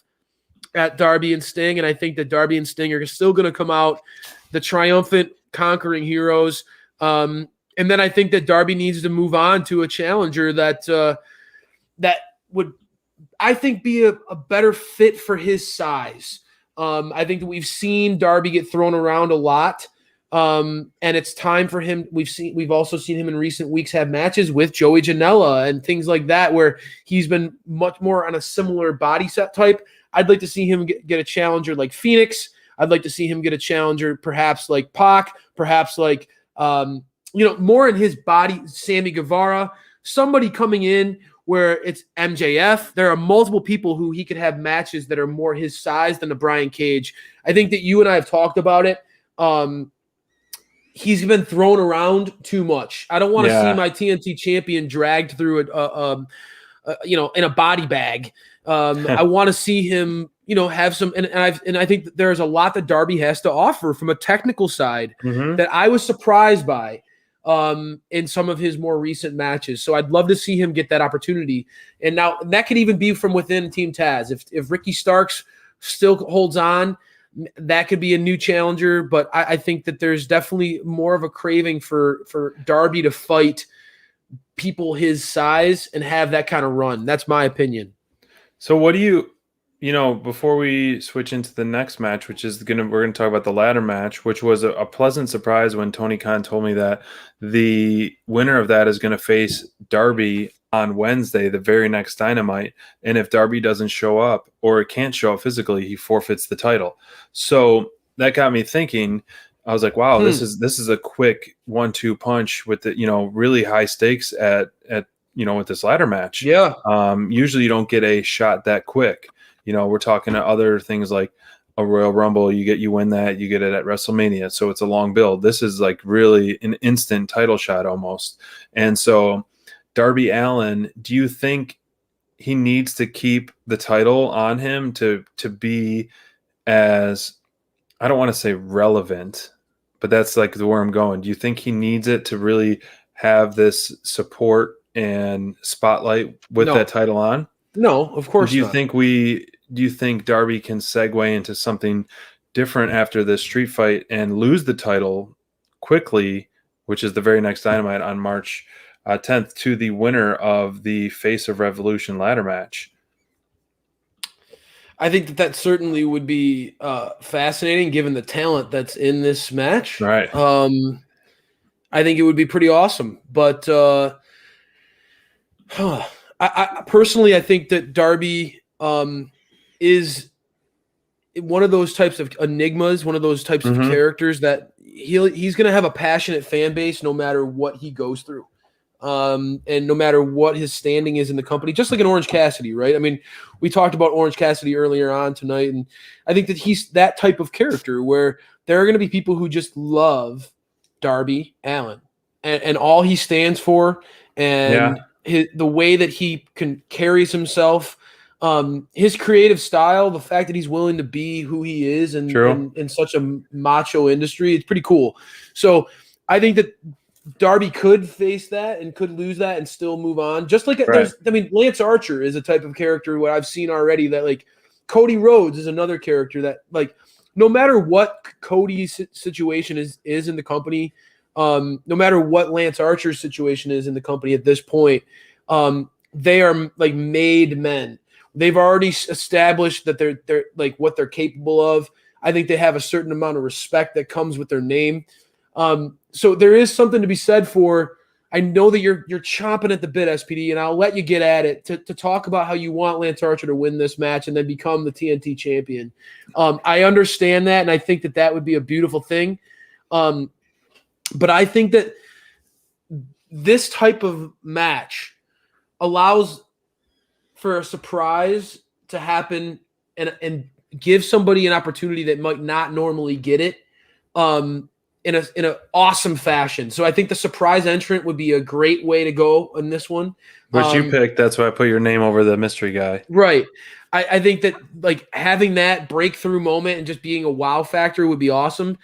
at Darby and Sting, and I think that Darby and Sting are still going to come out the triumphant, conquering heroes. And then I think that Darby needs to move on to a challenger that would, I think, be a better fit for his size. I think that we've seen Darby get thrown around a lot, and it's time for him. We've also seen him in recent weeks have matches with Joey Janela and things like that, where he's been much more on a similar body set type. I'd like to see him get a challenger like Phoenix. I'd like to see him get a challenger perhaps like Pac, perhaps like more in his body, Sammy Guevara, somebody coming in where it's MJF. There are multiple people who he could have matches that are more his size than the Brian Cage. I think that you and I have talked about it. He's been thrown around too much. I don't want to see my TNT champion dragged through in a body bag. I want to see him, have some, and I think that there's a lot that Darby has to offer from a technical side that I was surprised by in some of his more recent matches. So I'd love to see him get that opportunity. And now that could even be from within Team Taz. If Ricky Starks still holds on, that could be a new challenger. But I think that there's definitely more of a craving for Darby to fight people his size and have that kind of run. That's my opinion. So what do you before we switch into the next match, which is we're going to talk about the ladder match, which was a pleasant surprise when Tony Khan told me that the winner of that is going to face Darby on Wednesday, the very next Dynamite. And if Darby doesn't show up or can't show up physically, he forfeits the title. So that got me thinking. I was like, wow, this is a quick 1-2 punch with the, really high stakes at with this ladder match. Yeah. Usually you don't get a shot that quick. We're talking to other things like a Royal Rumble. You win that, you get it at WrestleMania. So it's a long build. This is like really an instant title shot almost. And so Darby Allin, do you think he needs to keep the title on him to be as, I don't want to say relevant, but that's like where I'm going. Do you think he needs it to really have this support and spotlight with that title on? No, of course do you not. Do you think Darby can segue into something different after this street fight and lose the title quickly, which is the very next Dynamite on March 10th, to the winner of the Face of Revolution ladder match? I think that certainly would be fascinating given the talent that's in this match. Right. I think it would be pretty awesome. But I personally, I think that Darby is one of those types of enigmas, one of those types of characters that he's going to have a passionate fan base no matter what he goes through. And no matter what his standing is in the company, just like an Orange Cassidy, right? I mean, we talked about Orange Cassidy earlier on tonight, and I think that he's that type of character where there are going to be people who just love Darby Allin and all he stands for, and the way that he carries himself, his creative style, the fact that he's willing to be who he is in such a macho industry, it's pretty cool. So I think that Darby could face that and could lose that and still move on. Just like Lance Archer is a type of character what I've seen already, that like Cody Rhodes is another character that, like, no matter what Cody's situation is in the company, no matter what Lance Archer's situation is in the company at this point, they are like made men. They've already established that they're like what they're capable of. I think they have a certain amount of respect that comes with their name. So there is something to be said for, I know that you're chomping at the bit, SPD, and I'll let you get at it to talk about how you want Lance Archer to win this match and then become the TNT champion. I understand that, and I think that would be a beautiful thing. But I think that this type of match allows for a surprise to happen and give somebody an opportunity that might not normally get it. in a awesome fashion. So I think the surprise entrant would be a great way to go in this one. Which you picked. That's why I put your name over the mystery guy. Right. I think that like having that breakthrough moment and just being a wow factor would be awesome.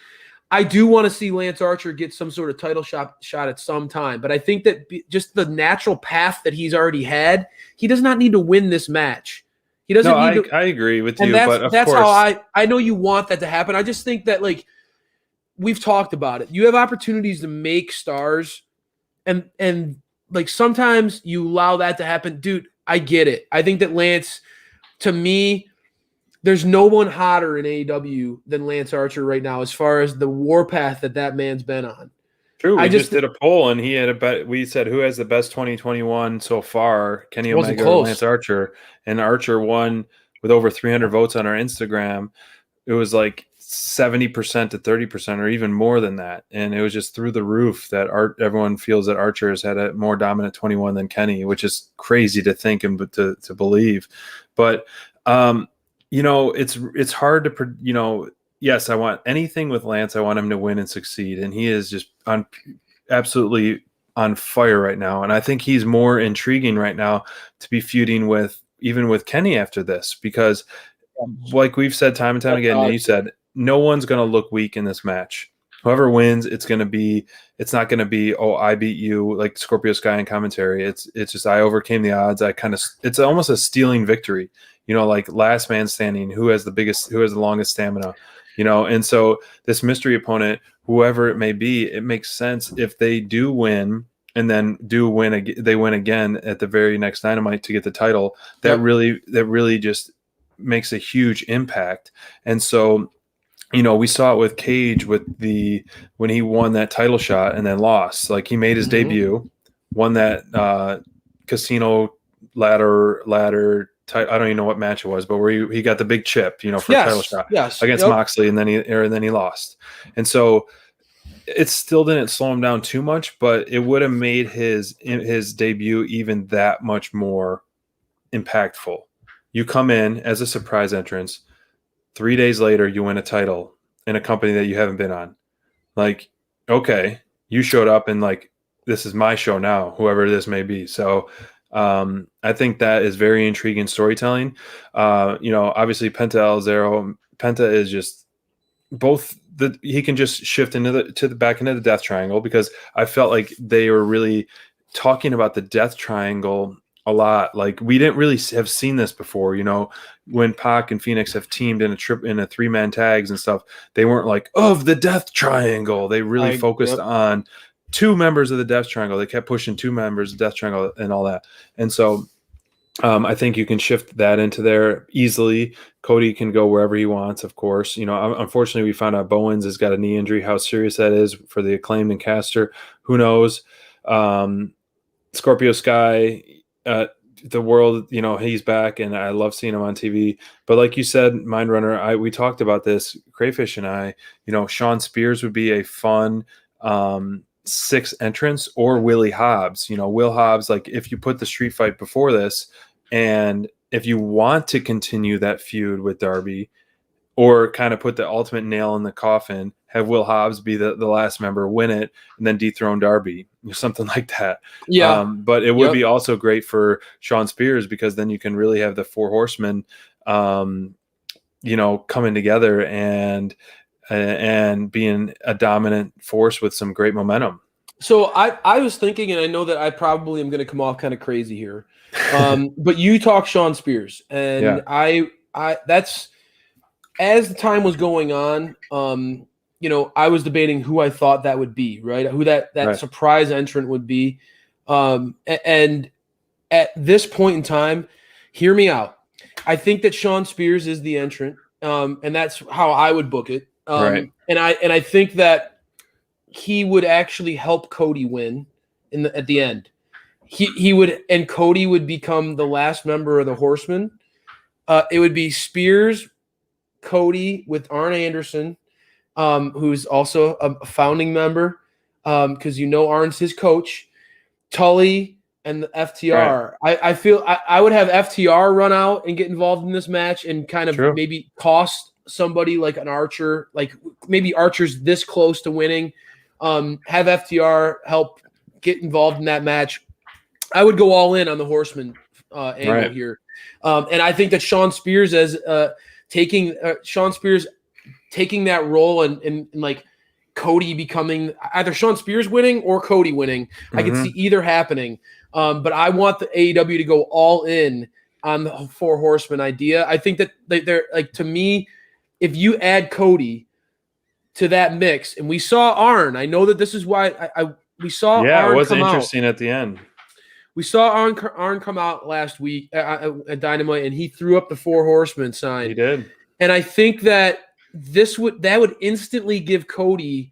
I do want to see Lance Archer get some sort of title shot at some time, but I think that just the natural path that he's already had, he does not need to win this match. He doesn't need to. I agree with And you, but of that's course, how I know you want that to happen. I just think that like we've talked about it. You have opportunities to make stars, and like sometimes you allow that to happen. Dude, I get it. I think that Lance, to me, there's no one hotter in AEW than Lance Archer right now as far as the warpath that man's been on. true. We just did a poll, and he had a bet. We said who has the best 2021 so far, Kenny Omega or Lance Archer, and Archer won with over 300 votes on our Instagram. It was like 70% to 30% or even more than that, and it was just through the roof that everyone feels that Archer has had a more dominant 21 than Kenny, which is crazy to think and to believe. But it's hard to yes, I want anything with Lance. I want him to win and succeed, and he is just absolutely on fire right now. And I think he's more intriguing right now to be feuding with Kenny after this, because like we've said time and time again, and you said, no one's going to look weak in this match. Whoever wins, it's not going to be, oh, I beat you, like Scorpio Sky in commentary. It's just, I overcame the odds. It's almost a stealing victory, like last man standing, who has the longest stamina, and so this mystery opponent, whoever it may be, it makes sense if they do win and then they win again at the very next Dynamite to get the title. That really just makes a huge impact. And so, we saw it with Cage when he won that title shot and then lost. Like, he made his debut, won that casino ladder. I don't even know what match it was, but where he got the big chip, for a title shot against Moxley, and then he lost. And so it still didn't slow him down too much, but it would have made his debut even that much more impactful. You come in as a surprise entrance. 3 days later, you win a title in a company that you haven't been on. Like, okay, you showed up and like, this is my show now, whoever this may be. So I think that is very intriguing storytelling. Obviously Penta is just he can just shift to the back into the death triangle, because I felt like they were really talking about the death triangle a lot. Like, we didn't really have seen this before, when Pac and Phoenix have teamed in a 3-man tags and stuff. They weren't like, of the death triangle. They really focused on 2 members of the death triangle. They kept pushing 2 members of the death triangle and all that. And so I think you can shift that into there easily. Cody can go wherever he wants, of course. Unfortunately, we found out Bowens has got a knee injury. How serious that is for the Acclaimed and Caster, who knows? Scorpio Sky, the world, he's back, and I love seeing him on TV. But like you said, Mindrunner, we talked about this, Crayfish and I, Sean Spears would be a fun 6th entrance, or Willie Hobbs. Will Hobbs, like, if you put the street fight before this, and if you want to continue that feud with Darby, or kind of put the ultimate nail in the coffin, have Will Hobbs be the last member, win it, and then dethrone Darby, something like that. Yeah. But it would be also great for Sean Spears, because then you can really have the 4 horsemen, coming together and being a dominant force with some great momentum. So I was thinking, and I know that I probably am going to come off kind of crazy here, but you talk Sean Spears, and I that's, as the time was going on, I was debating who I thought that would be, right? Who that surprise entrant would be. And at this point in time, hear me out. I think that Sean Spears is the entrant, and that's how I would book it. And I think that he would actually help Cody win at the end. He would, and Cody would become the last member of the Horsemen. It would be Spears, Cody with Arn Anderson, who's also a founding member, because Arn's his coach, Tully, and the FTR. Right. I feel I would have FTR run out and get involved in this match and kind of maybe cost somebody like an Archer, like maybe Archer's this close to winning, have FTR help get involved in that match. I would go all in on the Horseman angle here. And I think that Sean Spears taking that role and like Cody becoming either Sean Spears winning or Cody winning. I could see either happening. But I want the AEW to go all in on the Four Horsemen idea. I think that they're like, to me, if you add Cody to that mix, and we saw Arn, I know that this is why we saw Arn it was come interesting out. at the end. We saw Arn come out last week at Dynamite, and he threw up the Four Horsemen sign. He did. And I think that that would instantly give Cody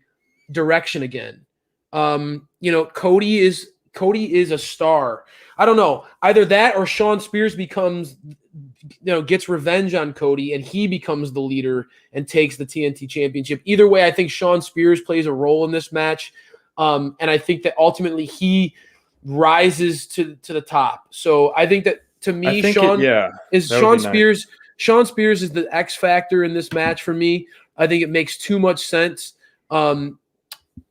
direction again. Cody is a star. I don't know, either that or Sean Spears gets revenge on Cody and he becomes the leader and takes the TNT championship. Either way, I think Sean Spears plays a role in this match. And I think that ultimately he rises to the top. So I think that, to me, Sean Spears. Sean Spears is the X factor in this match for me. I think it makes too much sense.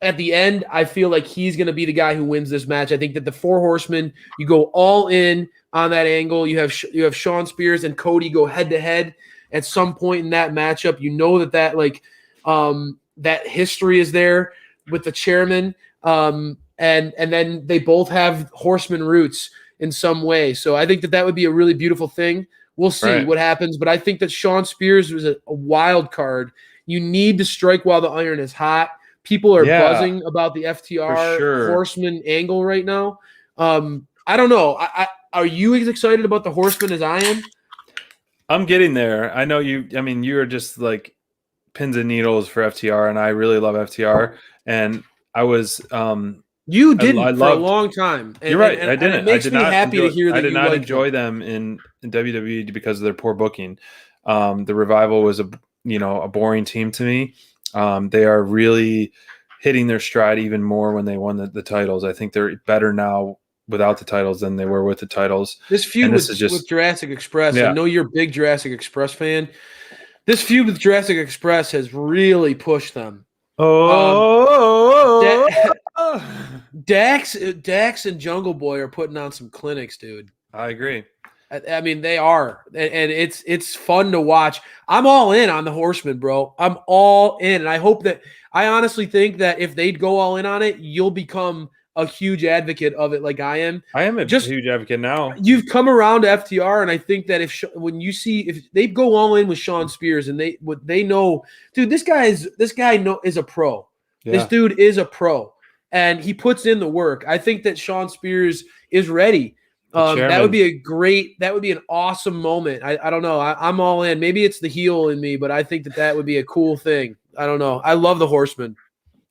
At the end, I feel like he's going to be the guy who wins this match. I think that the Four Horsemen, you go all in on that angle. You have Sean Spears and Cody go head to head at some point in that matchup. You know that history is there with the chairman, and then they both have Horseman roots in some way. So I think that would be a really beautiful thing. We'll see what happens, but I think that Sean Spears was a wild card. You need to strike while the iron is hot. People are buzzing about the FTR Horseman angle right now. I don't know. Are you as excited about the Horseman as I am? I'm getting there. I know you. I mean, you're just like pins and needles for FTR, and I really love FTR. And I was. You didn't for a long time. You're right. I didn't. It makes me happy to hear that I did not enjoy them in WWE because of their poor booking. The Revival was a boring team to me. They are really hitting their stride even more when they won the titles. I think they're better now without the titles than they were with the titles. This feud with Jurassic Express, I know you're a big Jurassic Express fan. This feud with Jurassic Express has really pushed them. Dax and Jungle Boy are putting on some clinics, dude. I agree. I mean, they are, and it's fun to watch. I'm all in on the Horsemen, bro. I'm all in, and I honestly think that if they'd go all in on it, you'll become a huge advocate of it, like I am. I am a huge advocate now. You've come around to FTR, and I think that if they go all in with Sean Spears, and they know, dude, this guy is a pro. Yeah. This dude is a pro, and he puts in the work. I think that Sean Spears is ready. That would be an awesome moment. I don't know. I'm all in. Maybe it's the heel in me, but I think that would be a cool thing. I don't know. I love the Horsemen.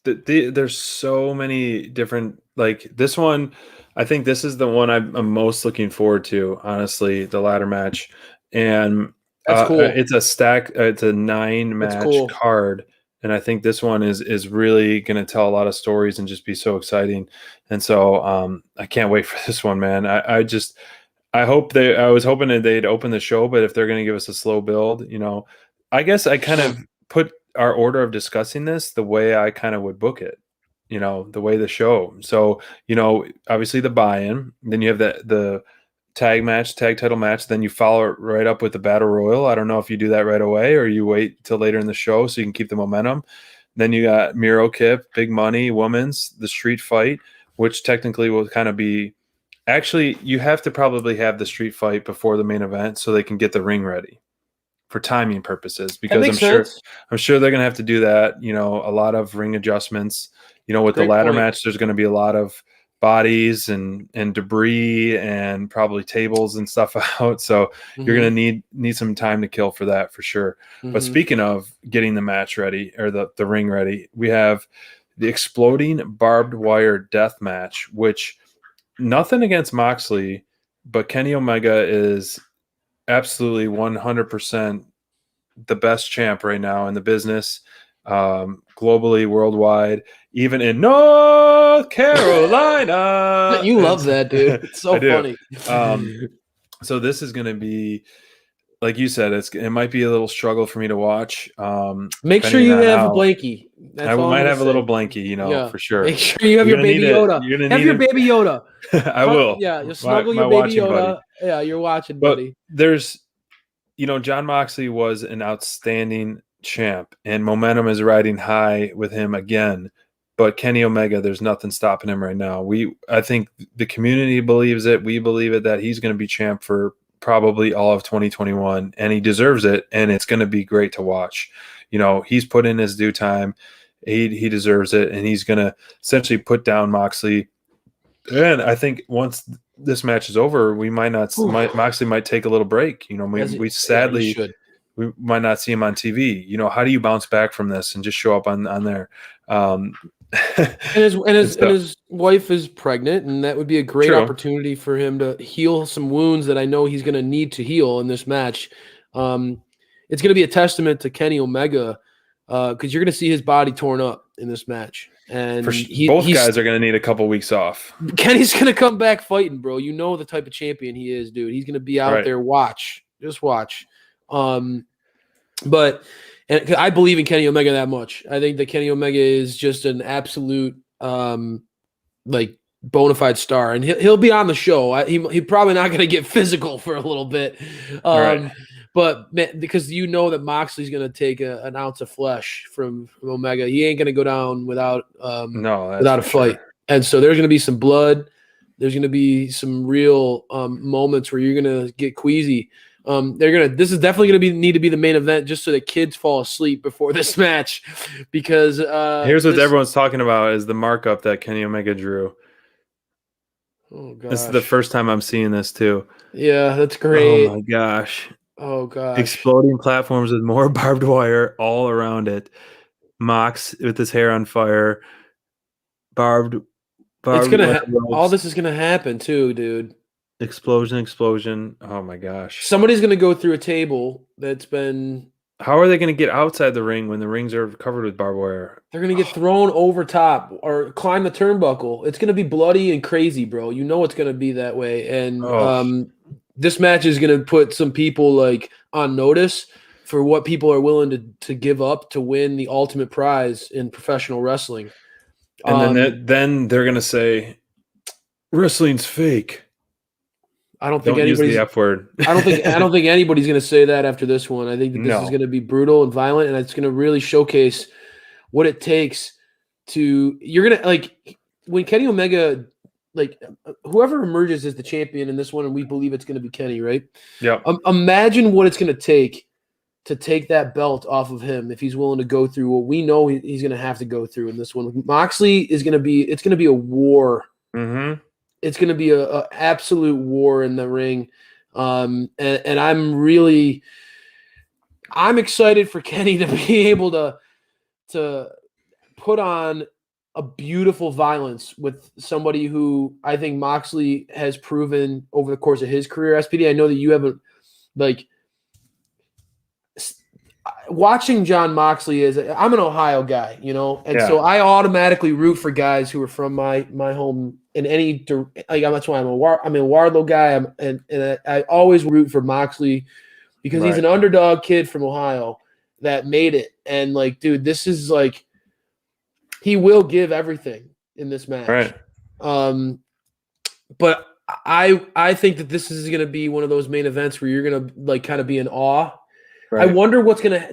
There's so many different, like this one. I think this is the one I'm most looking forward to, honestly, the ladder match. And that's cool. It's a 9-match card. And I think this one is really going to tell a lot of stories and just be so exciting. And so I can't wait for this one, man. I was hoping that they'd open the show, but if they're going to give us a slow build, I guess I kind of put our order of discussing this the way I kind of would book it, the way the show. So, obviously the buy-in, then you have the tag title match, then you follow it right up with the battle royal. I don't know if you do that right away or you wait till later in the show so you can keep the momentum. Then you got Miro Kip, Big Money, Women's, the street fight, which technically will kind of be, actually you have to probably have the street fight before the main event so they can get the ring ready for timing purposes, because I'm sure they're going to have to do that. A lot of ring adjustments, with the ladder match, there's going to be a lot of bodies and debris and probably tables and stuff out. So you're going to need some time to kill for that, for sure. But speaking of getting the match ready or the ring ready, we have the exploding barbed wire death match, which nothing against Moxley, but Kenny Omega is absolutely 100% the best champ right now in the business, globally, worldwide, even in North Carolina. You love that, dude. It's so funny. So this is going to be like you said, it might be a little struggle for me to watch. Make sure depending you on have a how- blankie. That's I all I'm might gonna have a say. little blankie, Yeah. for sure. Make sure you have You're your gonna baby need it. Yoda. You're gonna Have need your it. baby Yoda. I will. Yeah, you'll snuggle my your baby watching Yoda. buddy. Yeah, you're watching, But buddy. there's, John Moxley was an outstanding champ, and momentum is riding high with him again. But Kenny Omega, there's nothing stopping him right now. I think the community believes it. We believe it that he's going to be champ for probably all of 2021, and he deserves it. And it's going to be great to watch. He's put in his due time. He deserves it, and he's going to essentially put down Moxley. And I think once this match is over, we Moxley might take a little break. We sadly should. we might not see him on TV. How do you bounce back from this and just show up on there? And his wife is pregnant, and that would be a great True. opportunity for him to heal some wounds that I know he's going to need to heal in this match. It's going to be a testament to Kenny Omega because you're going to see his body torn up in this match, and both guys are going to need a couple weeks off. Kenny's going to come back fighting, bro. You know the type of champion he is, dude. He's going to be out there. Just watch. But I believe in Kenny Omega that much. I think that Kenny Omega is just an absolute like bona fide star, and he'll be on the show. He's probably not going to get physical for a little bit, but because that Moxley's going to take an ounce of flesh from Omega, he ain't going to go down without a fight. Sure. And so there's going to be some blood. There's going to be some real moments where you're going to get queasy. This is definitely going to need to be the main event just so the kids fall asleep before this match, because here's what everyone's talking about is the markup that Kenny Omega drew. Oh gosh. This is the first time I'm seeing this too. Yeah, that's great. Oh my gosh. Oh gosh. Exploding platforms with more barbed wire all around it. Mox with his hair on fire. Barbed it's gonna all this is gonna happen too, dude. Explosion. Oh my gosh. Somebody's going to go through a table that's been... How are they going to get outside the ring when the rings are covered with barbed wire? They're going to get thrown over top or climb the turnbuckle. It's going to be bloody and crazy, bro. You know it's going to be that way. And this match is going to put some people on notice for what people are willing to give up to win the ultimate prize in professional wrestling. And then they're going to say, wrestling's fake. I don't think use the F word. I don't think anybody's going to say that after this one. I think that this is going to be brutal and violent, and it's going to really showcase what it takes to. You're going to when Kenny Omega, whoever emerges as the champion in this one, and we believe it's going to be Kenny, right? Yeah. Imagine what it's going to take that belt off of him if he's willing to go through what we know he's going to have to go through in this one. Moxley is going to be. It's going to be a war. Mm-hmm. It's going to be a absolute war in the ring. And I'm excited for Kenny to be able to put on a beautiful violence with somebody who I think Moxley has proven over the course of his career. SPD, I know that you haven't watching John Moxley I'm an Ohio guy, and so I automatically root for guys who are from my home in any that's why I'm a Wardlow guy, and I always root for Moxley because he's an underdog kid from Ohio that made it, and dude, this is he will give everything in this match, right? But I think that this is going to be one of those main events where you're going to kind of be in awe. Right. I wonder what's going to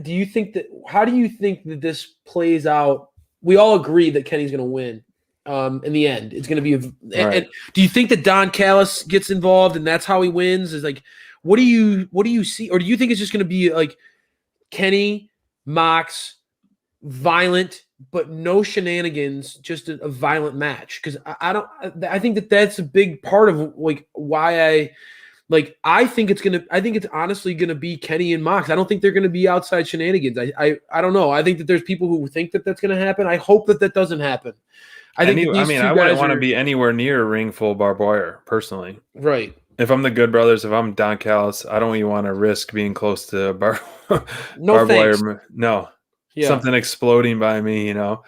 – how do you think that this plays out? We all agree that Kenny's going to win in the end. It's going to be and do you think that Don Callis gets involved and that's how he wins? Is what do you see? Or do you think it's just going to be Kenny, Mox, violent, but no shenanigans, just a violent match? Because I think that's a big part of why I think it's honestly gonna be Kenny and Mox. I don't think they're gonna be outside shenanigans. I don't know. I think that there's people who think that that's gonna happen. I hope that doesn't happen. I wouldn't want to be anywhere near a ring full of barbed wire personally. Right. If I'm the Good Brothers, if I'm Don Callis, I don't even want to risk being close to barbed wire. No. Yeah. Something exploding by me, Yeah.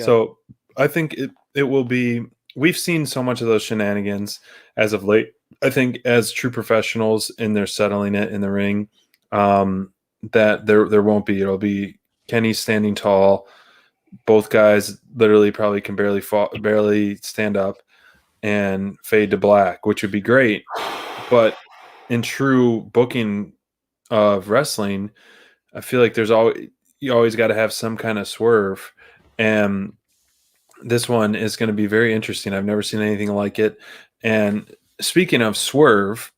So I think it will be. We've seen so much of those shenanigans as of late. I think as true professionals and they're settling it in the ring, that there won't be. It'll be Kenny standing tall. Both guys literally probably can barely stand up and fade to black, which would be great. But in true booking of wrestling, I feel like you always got to have some kind of swerve, and this one is going to be very interesting. I've never seen anything like it. And speaking of swerve,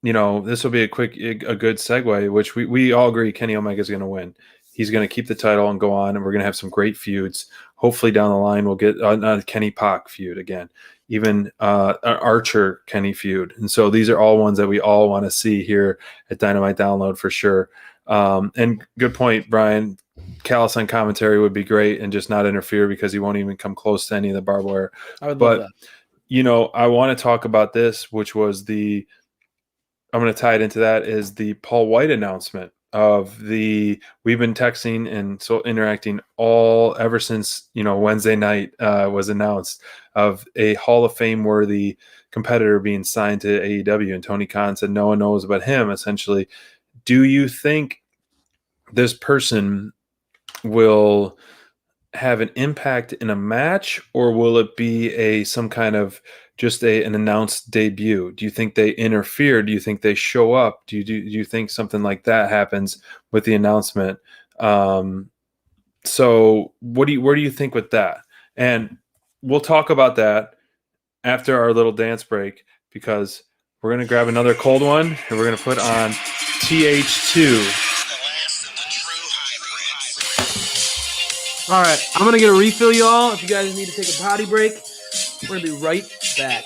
this will be a good segue, which we all agree Kenny Omega is going to win. He's going to keep the title and go on, and we're going to have some great feuds. Hopefully down the line we'll get a Kenny Pac feud again, even an Archer Kenny feud. And so these are all ones that we all want to see here at Dynamite Download for sure. And good point, Brian. Callis on commentary would be great and just not interfere because he won't even come close to any of the barbed wire. I would love that. I want to talk about this, which was I'm going to tie it into that, is the Paul White announcement we've been texting and so interacting ever since, Wednesday night was announced, of a Hall of Fame worthy competitor being signed to AEW. And Tony Khan said no one knows about him, essentially. Do you think this person will have an impact in a match, or will it be some kind of just an announced debut? Do you think they interfere? Do you think they show up? Do you think something like that happens with the announcement? So where do you think with that? And we'll talk about that after our little dance break, because we're going to grab another cold one and we're going to put on TH2. All right, I'm going to get a refill, y'all. If you guys need to take a potty break, we're going to be right back.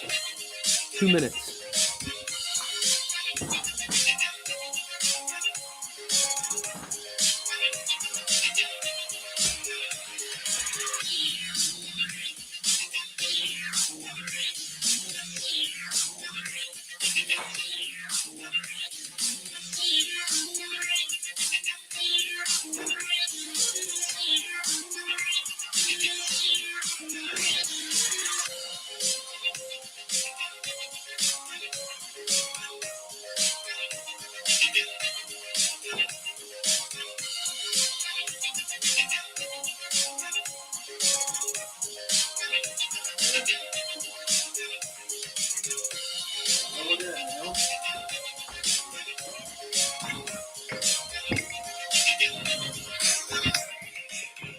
2 minutes.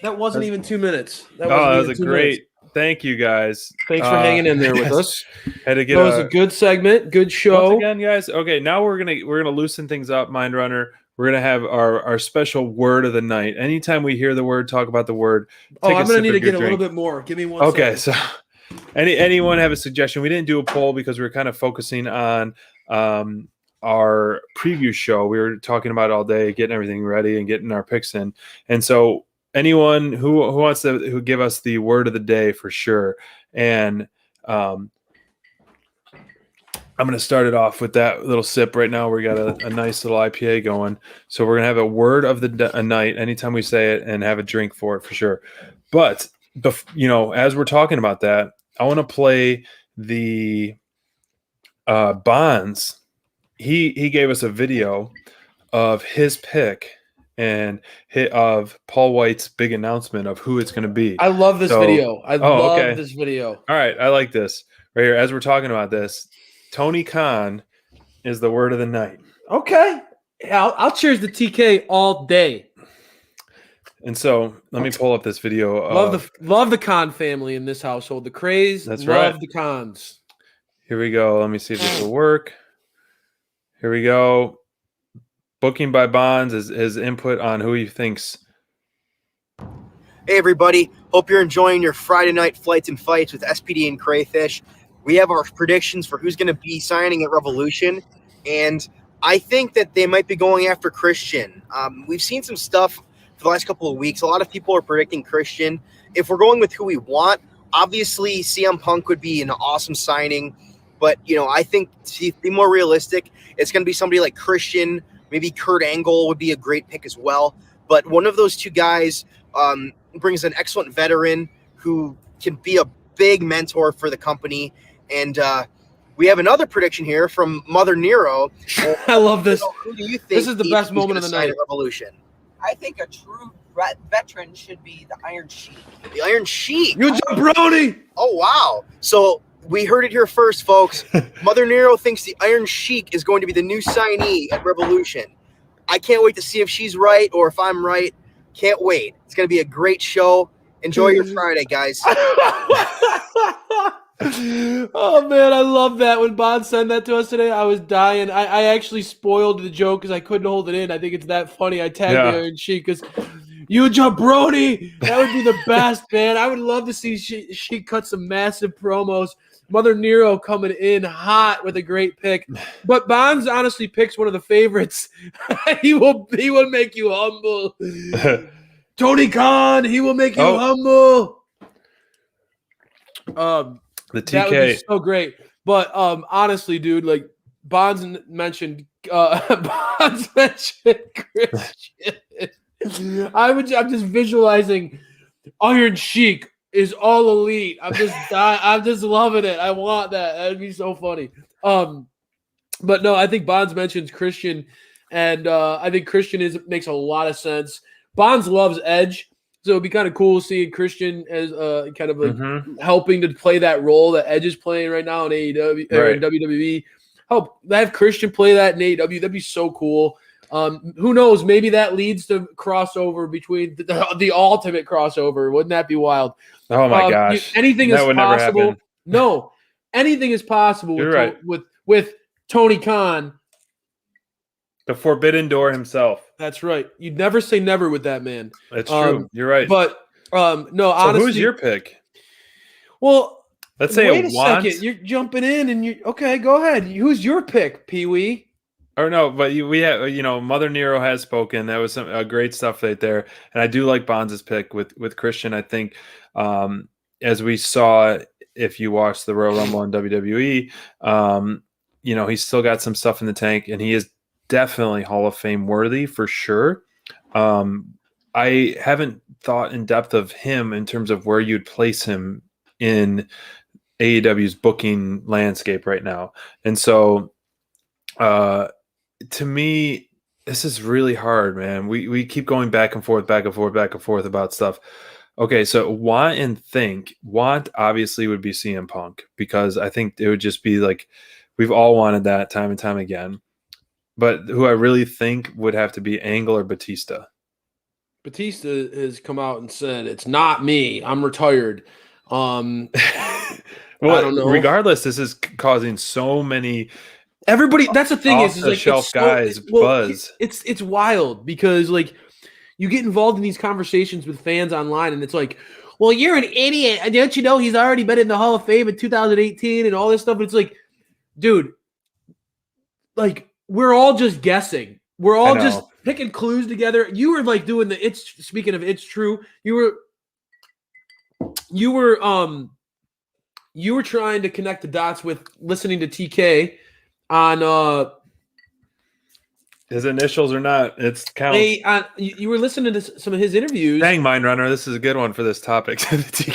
That wasn't even 2 minutes. That was a great. Thank you guys. Thanks for hanging in there with us. Had to get that was a good segment, good show. Once again, guys. Okay, now we're gonna loosen things up, Mind Runner. We're gonna have our special word of the night. Anytime we hear the word, talk about the word. I'm gonna need to get a little bit more. Give me one. Okay, second. So anyone have a suggestion? We didn't do a poll because we were kind of focusing on our preview show. We were talking about it all day, getting everything ready and getting our picks in. And so anyone who wants to give us the word of the day for sure. And I'm going to start it off with that little sip right now. We got a nice little IPA going. So we're going to have a word of the night anytime we say it and have a drink for it for sure. But, as we're talking about that, I want to play the Bonds. He gave us a video of his pick and of Paul White's big announcement of who it's going to be. I love this video. I love this video. All right. I like this right here. As we're talking about this, Tony Khan is the word of the night. Okay. I'll cheers to TK all day. And so let me pull up this video. Love the Khan family in this household. The Craze. That's love right. the Khans. Here we go. Let me see if this will work. Here we go. Booking by Bonds is his input on who he thinks. Hey, everybody. Hope you're enjoying your Friday night flights and fights with SPD and Crayfish. We have our predictions for who's going to be signing at Revolution, and I think that they might be going after Christian. We've seen some stuff for the last couple of weeks. A lot of people are predicting Christian. If we're going with who we want, obviously CM Punk would be an awesome signing, but, I think to be more realistic, it's going to be somebody like Christian. Maybe Kurt Angle would be a great pick as well. But one of those two guys brings an excellent veteran who can be a big mentor for the company. And we have another prediction here from Mother Nero. I love this. Who do you think This is the best is moment gonna of the sign night. at Revolution? I think a true veteran should be the Iron Sheik. The Iron Sheik. You jabroni! Oh, wow. So we heard it here first, folks. Mother Nero thinks the Iron Sheik is going to be the new signee at Revolution. I can't wait to see if she's right or if I'm right. Can't wait. It's going to be a great show. Enjoy your Friday, guys. Oh man, I love that. When Bond sent that to us today, I was dying. I actually spoiled the joke because I couldn't hold it in. I think it's that funny. I tagged Yeah. the Iron Sheik because you jabroni. That would be the best, man. I would love to see she cut some massive promos. Mother Nero coming in hot with a great pick. But Bonds honestly picks one of the favorites. he will make you humble. Tony Khan, he will make you humble. The That would be TK. so great. But honestly, dude, like Bonds mentioned Christian. I'm just visualizing Iron Sheik is all elite. I'm just loving it. I want that. That'd be so funny. But no, I think Bonds mentions Christian, and I think Christian makes a lot of sense. Bonds loves Edge, so it'd be kind of cool seeing Christian as kind of like helping to play that role that Edge is playing right now in AEW or in WWE. Help have Christian play that in AEW. That'd be so cool. Who knows? Maybe that leads to crossover between the ultimate crossover. Wouldn't that be wild? Oh my gosh. Anything That is would never possible. happen. No, anything is possible You're right. with Tony Khan. The Forbidden Door himself. That's right. You'd never say never with that man. That's true. You're right. But no, so honestly, who's your pick? Well, Let's say wait a a want. second. You're jumping in, and you okay? Go ahead. Who's your pick, Pee Wee? Or no, but we have, Mother Nero has spoken. That was some great stuff right there, and I do like Bonds' pick with Christian. I think, as we saw, if you watched the Royal Rumble in WWE, he's still got some stuff in the tank, and he is definitely Hall of Fame worthy for sure. I haven't thought in depth of him in terms of where you'd place him in AEW's booking landscape right now, and so. To me, this is really hard, man. We keep going back and forth about stuff. Okay, so want obviously would be CM Punk, because I think it would just be like we've all wanted that time and time again. But who I really think would have to be Angle or Batista. Batista has come out and said it's not me. I'm retired. Well, I don't know. Regardless, this is causing so many. Everybody, that's the thing is like shelf guys buzz. It's wild because like you get involved in these conversations with fans online, and it's like, well, you're an idiot. Don't you know he's already been in the Hall of Fame in 2018 and all this stuff? It's like, dude, like we're all just guessing. We're all just picking clues together. You were like doing the speaking of it's true. You were trying to connect the dots with listening to TK. On his initials or not, it's counts. You were listening to some of his interviews. Dang, Mind Runner, this is a good one for this topic.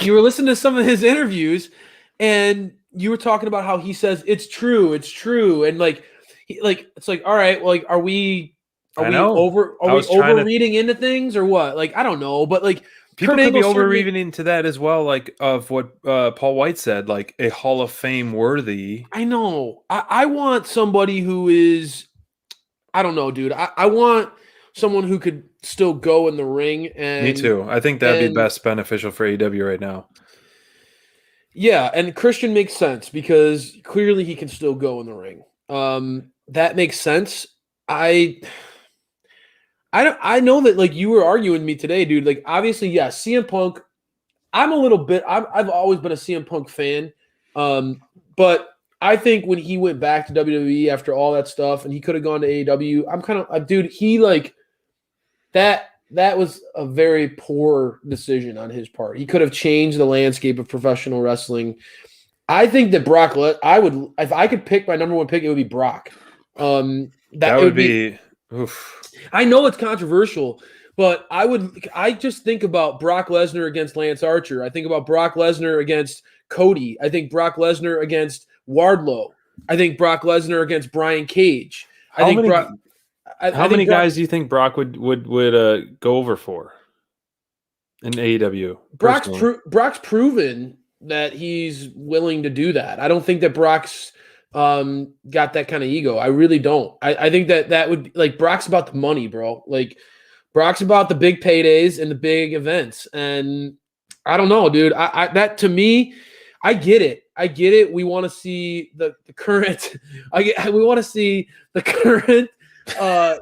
You were listening to some of his interviews, and you were talking about how he says it's true, and it's like, all right, well, like, are we overreading into things or what? Like, I don't know, but like people could be overreading into that as well, like of what Paul White said, like a Hall of Fame worthy. I know. I want somebody who is, I don't know, dude. I want someone who could still go in the ring. And me too. I think that'd be best beneficial for AEW right now. Yeah, and Christian makes sense because clearly he can still go in the ring. That makes sense. I know that like you were arguing with me today, dude. Like obviously, yes, CM Punk. I've always been a CM Punk fan, but I think when he went back to WWE after all that stuff, and he could have gone to AEW, I'm kind of dude. He like that was a very poor decision on his part. He could have changed the landscape of professional wrestling. I think that I would, if I could pick my number one pick, it would be Brock. That would be. Oof. I know it's controversial, but I just think about Brock Lesnar against Lance Archer. I think about Brock Lesnar against Cody. I think Brock Lesnar against Wardlow. I think Brock Lesnar against Brian Cage. I How think many Brock. I how think many Brock, guys do you think Brock would go over for in AEW? Personally, Brock's proven that he's willing to do that. I don't think that Brock's got that kind of ego. I really don't. I think that would like Brock's about the money, bro. Like Brock's about the big paydays and the big events. And I don't know, dude. I that to me, I get it. I get it. We want to see the current. We want to see the current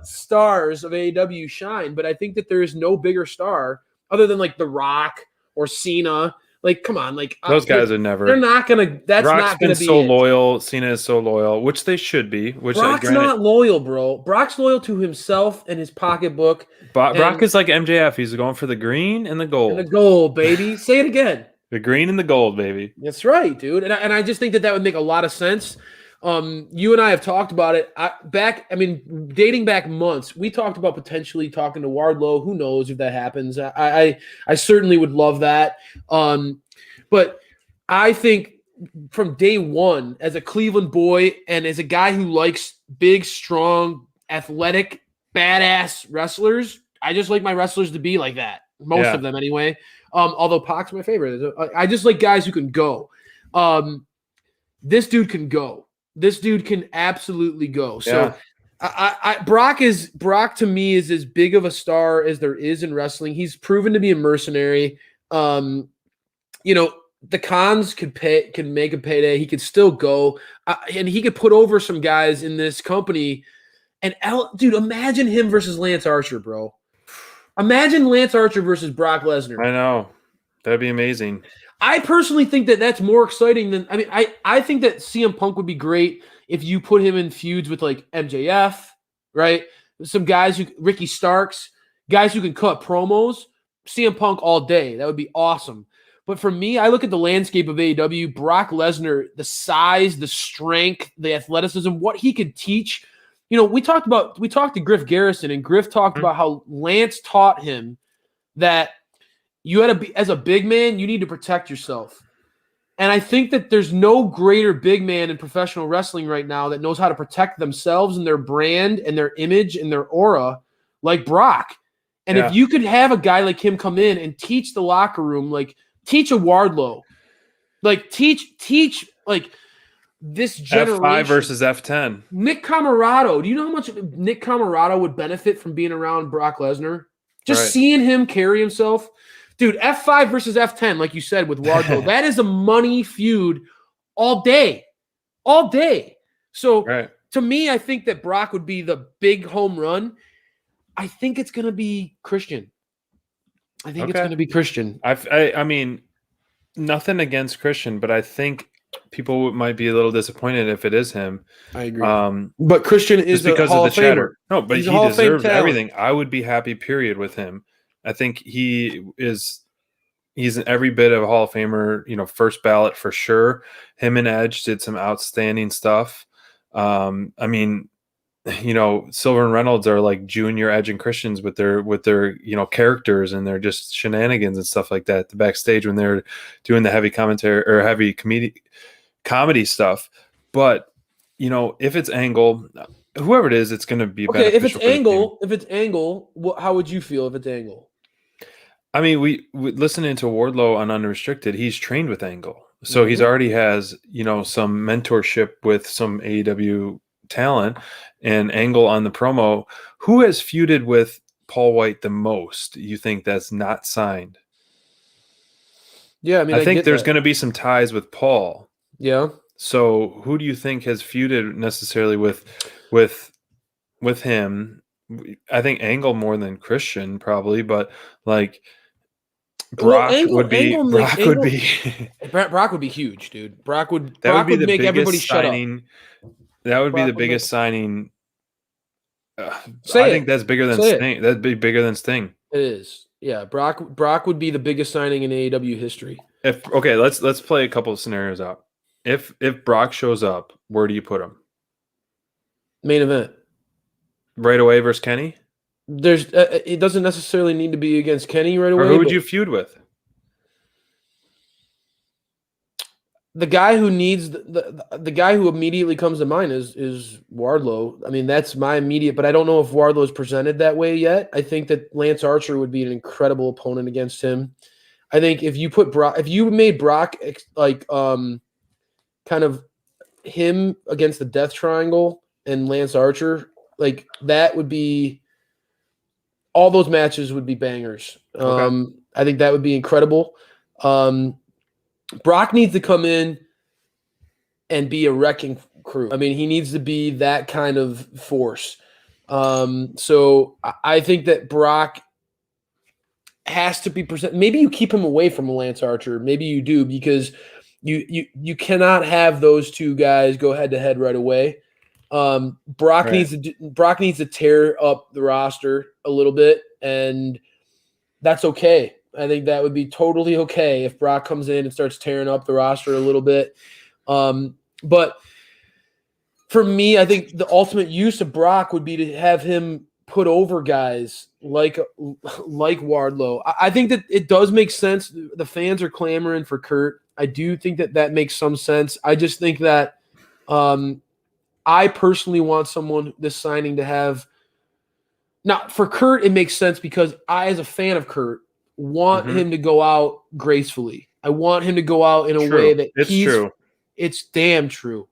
stars of AEW shine. But I think that there is no bigger star other than like The Rock or Cena. Like, come on, like those guys are never. They're not gonna. That's Brock's not gonna been be so it. loyal. Cena is so loyal, which they should be. Which Brock's not loyal, bro. Brock's loyal to himself and his pocketbook. Brock is like MJF. He's going for the green and the gold. And the gold, baby. Say it again. The green and the gold, baby. That's right, dude. And I just think that would make a lot of sense. You and I have talked about it dating back months. We talked about potentially talking to Wardlow. Who knows if that happens? I certainly would love that. But I think from day one, as a Cleveland boy and as a guy who likes big, strong, athletic, badass wrestlers, I just like my wrestlers to be like that. Most of them, anyway. Although Pac's my favorite. I just like guys who can go. This dude can go. This dude can absolutely go. So Brock to me is as big of a star as there is in wrestling. He's proven to be a mercenary. The Khans can make a payday. He could still go, and he could put over some guys in this company. And dude, imagine him versus Lance Archer, bro. Imagine Lance Archer versus Brock Lesnar. I know. That'd be amazing. I personally think that that's more exciting than. I mean, I think that CM Punk would be great if you put him in feuds with like MJF, right? Some guys Ricky Starks, guys who can cut promos. CM Punk all day. That would be awesome. But for me, I look at the landscape of AEW, Brock Lesnar, the size, the strength, the athleticism, what he could teach. We talked to Griff Garrison, and Griff talked about how Lance taught him that you had to be, as a big man, you need to protect yourself. And I think that there's no greater big man in professional wrestling right now that knows how to protect themselves and their brand and their image and their aura like Brock. And if you could have a guy like him come in and teach the locker room, like teach a Wardlow, like teach like this generation. F5 versus F10. Nick Camarado. Do you know how much Nick Camarado would benefit from being around Brock Lesnar? Just seeing him carry himself. Dude, F5 versus F10, like you said with Wardlow, that is a money feud all day. All day. So to me, I think that Brock would be the big home run. I think it's going to be Christian. I think it's going to be Christian. I mean, nothing against Christian, but I think people might be a little disappointed if it is him. I agree. But Christian is because Hall of the Famer. chatter. No, but He's he deserves everything. I would be happy, period, with him. I think he's every bit of a Hall of Famer, first ballot for sure. Him and Edge did some outstanding stuff. I mean, Silver and Reynolds are like junior Edge and Christians with their characters and their just shenanigans and stuff like that. The backstage when they're doing the heavy commentary or heavy comedy stuff. But if it's Angle, whoever it is, it's going to be okay. If it's beneficial Angle, how would you feel if it's Angle? I mean, we listening to Wardlow on Unrestricted, he's trained with Angle. So he's already has, some mentorship with some AEW talent, and Angle on the promo. Who has feuded with Paul White the most? You think that's not signed? Yeah, I mean, I think there's going to be some ties with Paul. Yeah. So who do you think has feuded necessarily with him? I think Angle more than Christian probably, but like Brock would be huge, dude. Brock would make everybody shut up. That would be the biggest signing. I think that's bigger than Sting. That'd be bigger than Sting. It is. Yeah, Brock would be the biggest signing in AEW history. Let's play a couple of scenarios out. If Brock shows up, where do you put him? Main event. Right away versus Kenny? There's it doesn't necessarily need to be against Kenny right away. Or who would you feud with? the guy who needs the guy who immediately comes to mind is Wardlow. I mean, that's my immediate, but I don't know if Wardlow's presented that way yet. I think that Lance Archer would be an incredible opponent against him. I think if you put Brock, if you made Brock like kind of him against the Death Triangle and Lance Archer, like that would be all those matches would be bangers. Okay. I think that would be incredible. Brock needs to come in and be a wrecking crew. I mean, he needs to be that kind of force. So I think that Brock has to be present. Maybe you keep him away from Lance Archer. Maybe you do, because you cannot have those two guys go head to head right away. Brock needs to tear up the roster a little bit, and that's okay. I think that would be totally okay if Brock comes in and starts tearing up the roster a little bit. But for me, I think the ultimate use of Brock would be to have him put over guys like Wardlow. I think that it does make sense. The fans are clamoring for Kurt. I do think that makes some sense. I just think that I personally want someone this signing to have. Now, for Kurt, it makes sense because I, as a fan of Kurt, want him to go out gracefully. I want him to go out in a way that it's true. It's damn true.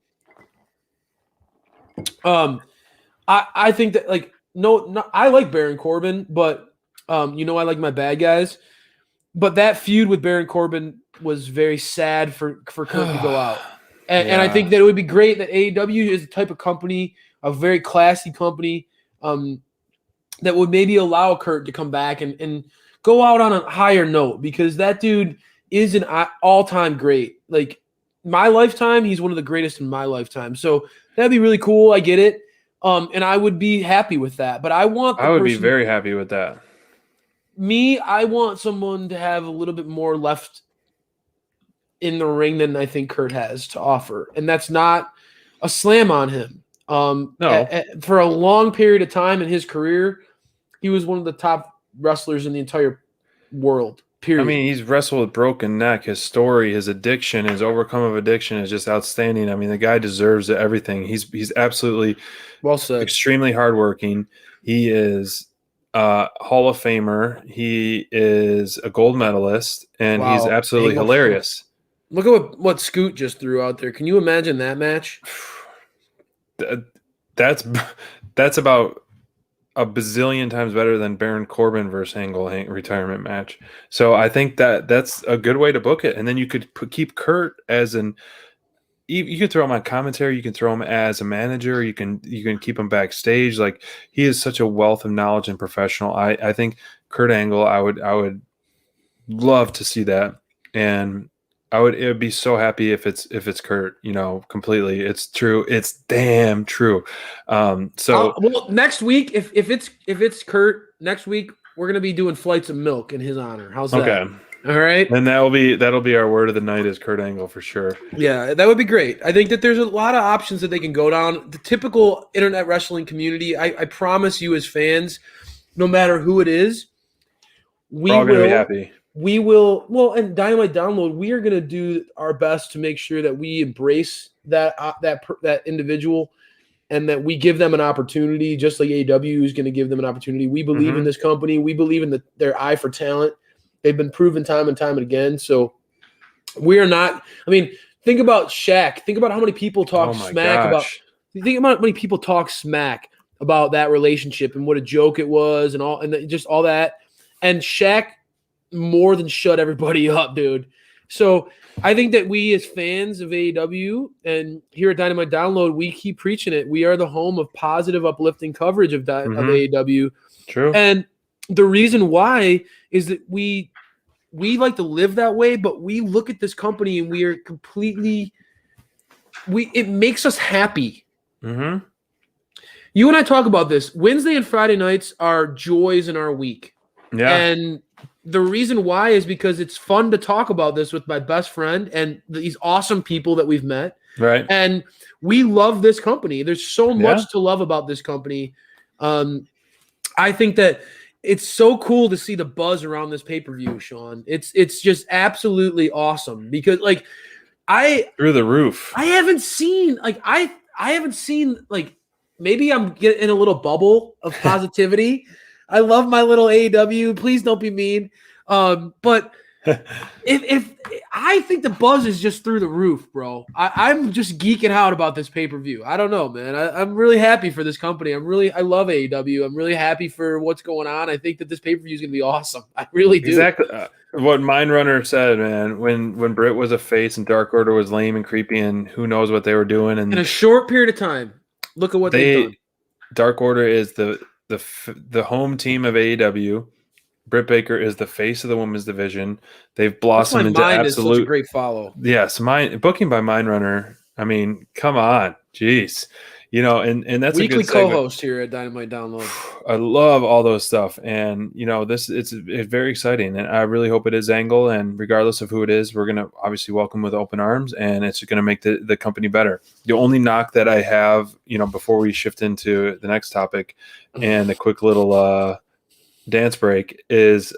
I think that no, I like Baron Corbin, but I like my bad guys. But that feud with Baron Corbin was very sad for Kurt to go out. And I think that it would be great that AEW is the type of company, a very classy company, that would maybe allow Kurt to come back and go out on a higher note, because that dude is an all-time great. Like, my lifetime, he's one of the greatest in my lifetime. So that'd be really cool. I get it. And I would be happy with that. But I would be very happy with that. I want someone to have a little bit more left in the ring than I think Kurt has to offer. And that's not a slam on him. No. For a long period of time in his career, he was one of the top wrestlers in the entire world, period. I mean, he's wrestled with broken neck. His story, his addiction, his overcome of addiction is just outstanding. I mean, the guy deserves everything. He's absolutely well said. Extremely hardworking. He is Hall of Famer. He is a gold medalist, and he's absolutely hilarious. Look at what Scoot just threw out there. Can you imagine that match? That's about a bazillion times better than Baron Corbin versus Angle retirement match. So I think that's a good way to book it. And then you could keep Kurt as you can throw him on commentary. You can throw him as a manager. You can keep him backstage. Like, he is such a wealth of knowledge and professional. I think Kurt Angle, I would love to see that. And it would be so happy if it's Kurt, completely. It's true. It's damn true. So well, next week, if it's Kurt, next week we're gonna be doing flights of milk in his honor. How's that? Okay. All right. And that'll be our word of the night is Kurt Angle for sure. Yeah, that would be great. I think that there's a lot of options that they can go down. The typical internet wrestling community, I promise you as fans, no matter who it is, we're all gonna be happy. We will, and Dynamite Download, we are going to do our best to make sure that we embrace that individual and that we give them an opportunity, just like AEW is going to give them an opportunity. We believe in this company. We believe in their eye for talent. They've been proven time and time again. So we are not – I mean, think about Shaq. Think about how many people talk smack about – think about how many people talk smack about that relationship and what a joke it was and just all that. And Shaq – more than shut everybody up, dude. So I think that we as fans of AEW and here at Dynamite Download, we keep preaching it. We are the home of positive, uplifting coverage of AEW. True. And the reason why is that we like to live that way, but we look at this company and we are completely it makes us happy. Mm-hmm. You and I talk about this. Wednesday and Friday nights are joys in our week. Yeah. And the reason why is because it's fun to talk about this with my best friend and these awesome people that we've met. Right. And we love this company. There's so much to love about this company. I think that it's so cool to see the buzz around this pay-per-view, Sean. It's just absolutely awesome because, like, Through the roof. I haven't seen I haven't seen maybe I'm getting in a little bubble of positivity. I love my little AEW. Please don't be mean. But if I think the buzz is just through the roof, bro. I'm just geeking out about this pay-per-view. I don't know, man. I'm really happy for this company. I love AEW. I'm really happy for what's going on. I think that this pay-per-view is gonna be awesome. I really do. Exactly. What Mindrunner said, man, when Britt was a face and Dark Order was lame and creepy and who knows what they were doing, and In a short period of time, look at what they've done. Dark Order is the home team of AEW. Britt Baker is the face of the women's division. They've That's blossomed why into Mind is such a absolute great follow. yes. Booking by Mindrunner. I mean, come on, jeez, and that's Weekly a good segue. co-host here at Dynamite Download. I love all those stuff, and it's very exciting, and I really hope it is Angle. And regardless of who it is, we're gonna obviously welcome with open arms, and it's gonna make the company better. The only knock that I have, before we shift into the next topic, and a quick little dance break is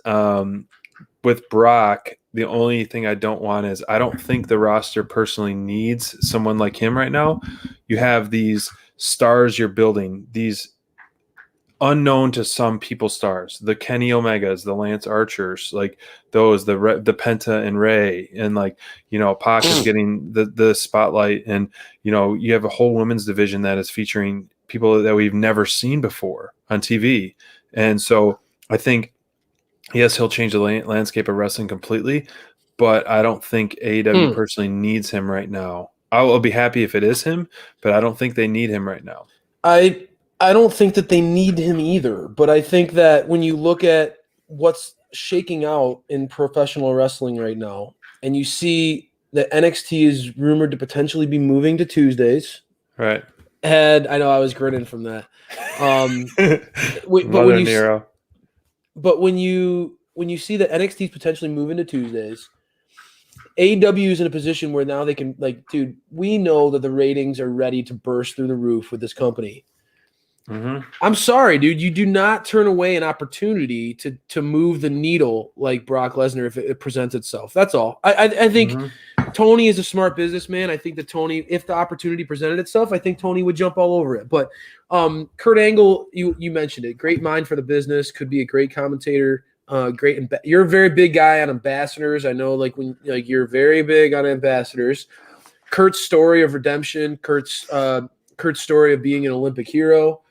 with Brock. The only thing I don't want is I don't think the roster personally needs someone like him right now. You have these stars you're building, these unknown to some people stars, the Kenny Omegas, the Lance Archers, like those, the Penta and Ray, and Pac is getting the spotlight, and you have a whole women's division that is featuring people that we've never seen before on TV, and so I think yes, he'll change the landscape of wrestling completely, but I don't think AEW personally needs him right now. I'll be happy if it is him, but I don't think they need him right now. I don't think that they need him either, but I think that when you look at what's shaking out in professional wrestling right now, and you see that NXT is rumored to potentially be moving to Tuesdays. Right. And I know I was grinning from that. But when you see that NXT is potentially moving to Tuesdays, AEW is in a position where now they can dude, we know that the ratings are ready to burst through the roof with this company. Mm-hmm. I'm sorry, dude. You do not turn away an opportunity to move the needle like Brock Lesnar if it presents itself. That's all. I think Tony is a smart businessman. I think that Tony, if the opportunity presented itself, I think Tony would jump all over it. But Kurt Angle, you mentioned it. Great mind for the business. Could be a great commentator. You're a very big guy on ambassadors. I know, you're very big on ambassadors. Kurt's story of redemption. Kurt's story of being an Olympic hero.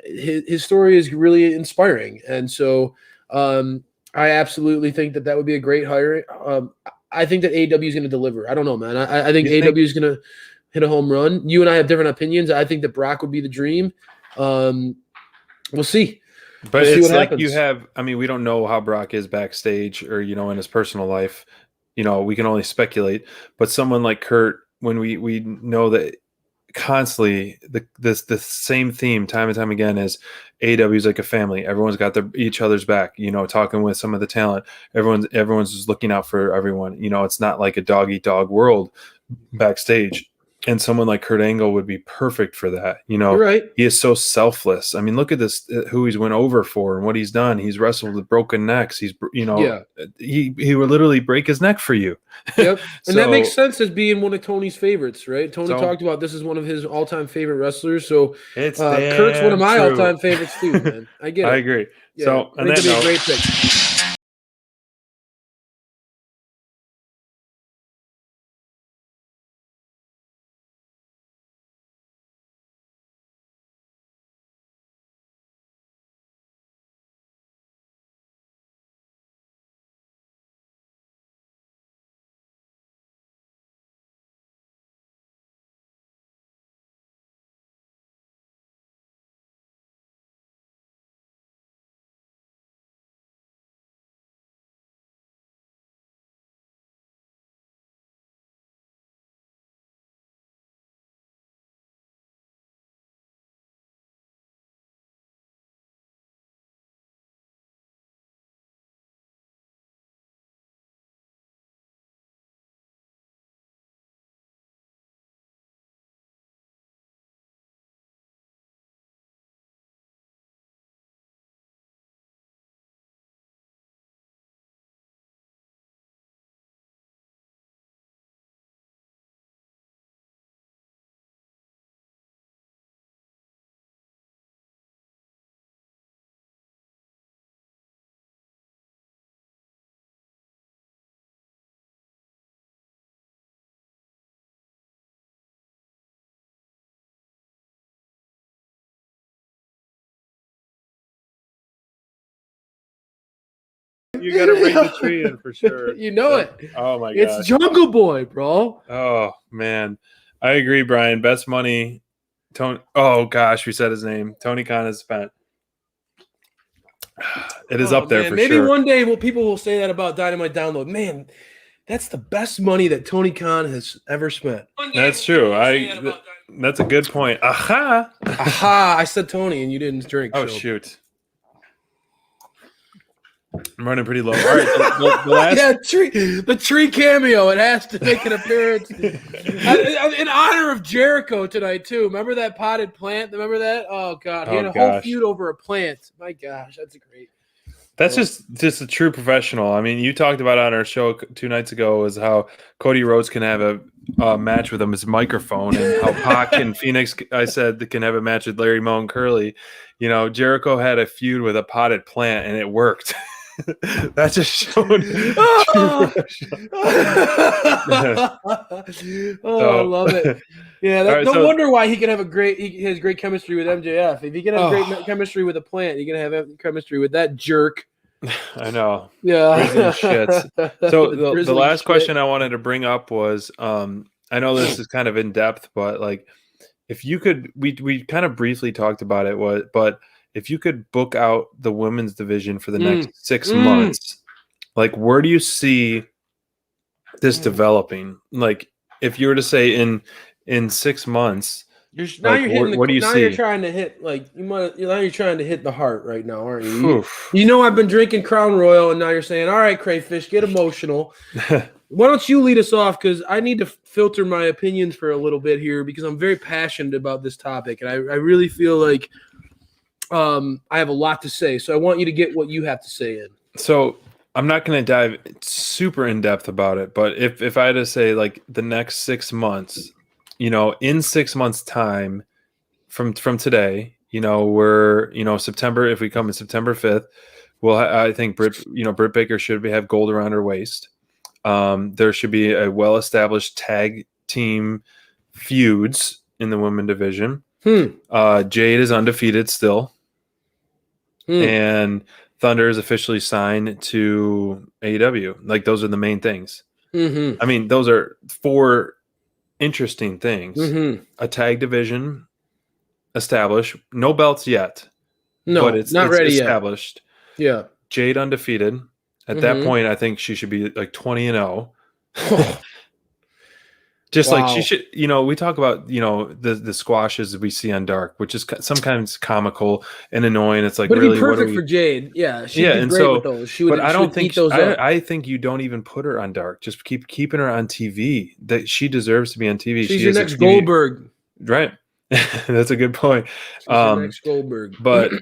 His story is really inspiring, and so I absolutely think that would be a great hire. I think that AEW is going to deliver. I don't know, man. I think AEW is going to hit a home run. You and I have different opinions. I think that Brock would be the dream. We'll see. But we'll see it's what like happens. we don't know how Brock is backstage or, in his personal life. We can only speculate. But someone like Kurt, when we know that constantly the same theme time and time again is AEW is like a family. Everyone's got each other's back, talking with some of the talent. Everyone's just looking out for everyone. It's not like a dog eat dog world backstage. And someone like Kurt Angle would be perfect for that. You're right. He is so selfless. I mean, look at this, who he's went over for and what he's done. He's wrestled with broken necks. He's, he would literally break his neck for you. Yep. And that makes sense as being one of Tony's favorites, right? Tony talked about this is one of his all-time favorite wrestlers. So it's Kurt's one of my all-time favorites too, man. I get it. I agree. Yeah. So I think it'd be a great pick. You got to bring the tree in for sure. You know it. Oh my god. It's Jungle Boy, bro. Oh man, I agree, Brian. Best money, Tony. Oh gosh, we said his name. Tony Khan has spent. It is up there man. for Maybe sure. one day people will say that about Dynamite Download. Man, that's the best money that Tony Khan has ever spent. That's true. That's a good point. Aha! Aha! I said Tony, and you didn't drink. Oh so. shoot. I'm running pretty low. All right, the last. Yeah, the tree cameo. It has to make an appearance in honor of Jericho tonight too. Remember that potted plant? Remember that? Oh god, he had a whole feud over a plant. My gosh, that's great. That's just a true professional. I mean, you talked about on our show 2 nights ago is how Cody Rhodes can have a match with him his microphone, and how Pac and Phoenix, I said, they can have a match with Larry Moe and Curly. You know, Jericho had a feud with a potted plant, and it worked. That just showed. I love it. Yeah, no wonder why he can have he has great chemistry with MJF. If he can have great chemistry with a plant, he can have chemistry with that jerk. I know. Yeah. So the last question I wanted to bring up was, I know this is kind of in depth, but like, if you could, we kind of briefly talked about it, but if you could book out the women's division for the next 6 months, like, where do you see this developing? Like, if you were to say in 6 months, you're trying to hit you're trying to hit the heart right now, aren't you? You know, I've been drinking Crown Royal, and now you're saying, all right, Crayfish, get emotional. Why don't you lead us off? Because I need to filter my opinions for a little bit here, because I'm very passionate about this topic, and I really feel like I have a lot to say. So I want you to get what you have to say in. So I'm not going to dive super in depth about it, but if I had to say, like, the next 6 months, you know, in 6 months' time from today, you know, we're, you know, September, if we come in September 5th, well, I think Britt Baker should have gold around her waist. There should be a well-established tag team feuds in the women division. Jade is undefeated still. And Thunder is officially signed to AEW. Like, those are the main things. I mean, those are 4 interesting things. A tag division established. No belts yet. No, but it's not ready established. Yet. Yeah. Jade undefeated. At that point, I think she should be like 20-0. Just like she should, you know, we talk about, you know, the squashes we see on Dark, which is sometimes comical and annoying. It's like, but really, it'd be perfect for Jade. Yeah, she'd be great with those. She would. But I don't think those I think you don't even put her on Dark. Just keep keeping her on TV. That she deserves to be on TV. She's your next Goldberg, right? That's a good point. She's your next Goldberg. But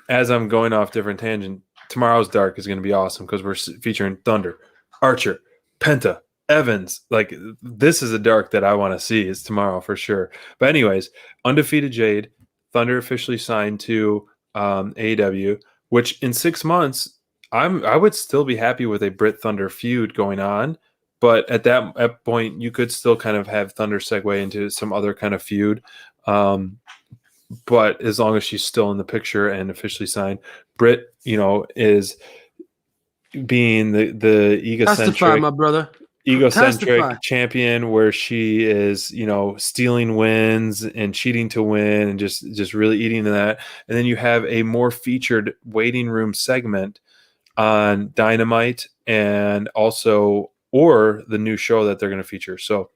as I'm going off different tangent, tomorrow's Dark is going to be awesome because we're featuring Thunder, Archer, Penta, Evans. Like, this is a Dark that I want to see. Is tomorrow for sure. But anyways, undefeated Jade, Thunder officially signed to AEW, which in 6 months I would still be happy with a Britt Thunder feud going on. But at that point, you could still kind of have Thunder segue into some other kind of feud. But as long as she's still in the picture and officially signed, Britt, you know, is being the egocentric, testify, my brother, champion, where she is, you know, stealing wins and cheating to win and just really eating into that. And then you have a more featured waiting room segment on Dynamite and also or the new show that they're going to feature. So,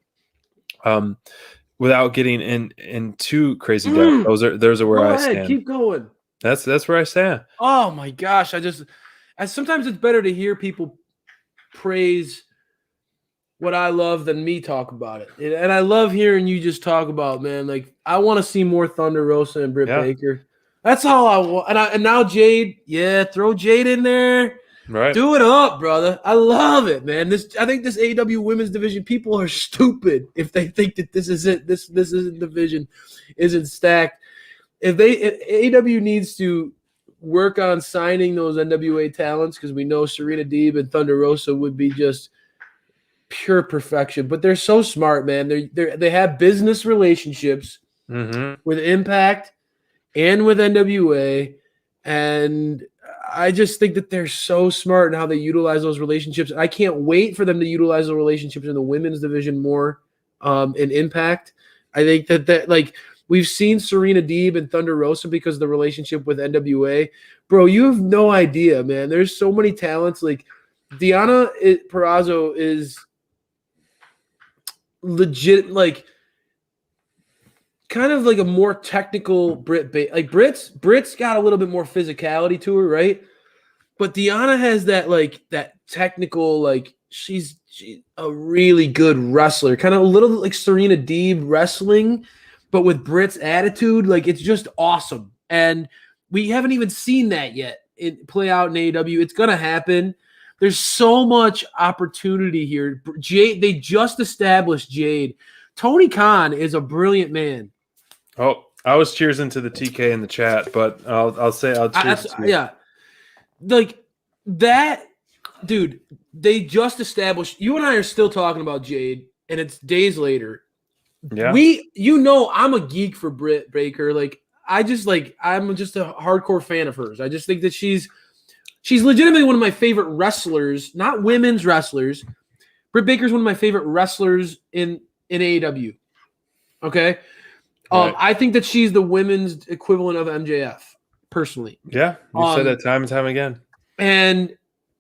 without getting in too crazy depth, those are where I stand. Keep going. That's where I stand. Oh my gosh, sometimes it's better to hear people praise what I love than me talk about it. And I love hearing you just talk about, man, like, I want to see more Thunder Rosa and Britt Baker. That's all I want. And now Jade, throw Jade in there. Right. Do it up, brother. I love it, man. I think this AEW women's division, people are stupid if they think that this is it. This isn't division isn't stacked. If AEW needs to work on signing those NWA talents, because we know Serena Deeb and Thunder Rosa would be just pure perfection. But they're so smart, man. They have business relationships with Impact and with NWA, and I just think that they're so smart in how they utilize those relationships. I can't wait for them to utilize the relationships in the women's division more in Impact. I think that like we've seen Serena Deeb and Thunder Rosa because of the relationship with NWA. Bro, you have no idea, man. There's so many talents. Like Deonna Purrazzo is legit, like kind of like a more technical like Britt's got a little bit more physicality to her, right? But Deonna has that technical, like she's a really good wrestler, kind of a little like Serena Deeb wrestling, but with Britt's attitude, like it's just awesome. And we haven't even seen that yet play out in AEW. It's gonna happen. There's so much opportunity here. Jade, they just established Jade. Tony Khan is a brilliant man. Oh, I was cheersing to the TK in the chat, but I'll cheers to you. Yeah. Like that, dude, they just established, you and I are still talking about Jade, and it's days later. Yeah. I'm a geek for Britt Baker. Like, I'm just a hardcore fan of hers. I just think that she's legitimately one of my favorite wrestlers, not women's wrestlers. Britt Baker's one of my favorite wrestlers in AEW. Okay? Right. I think that she's the women's equivalent of MJF, personally. Yeah, you said that time and time again. And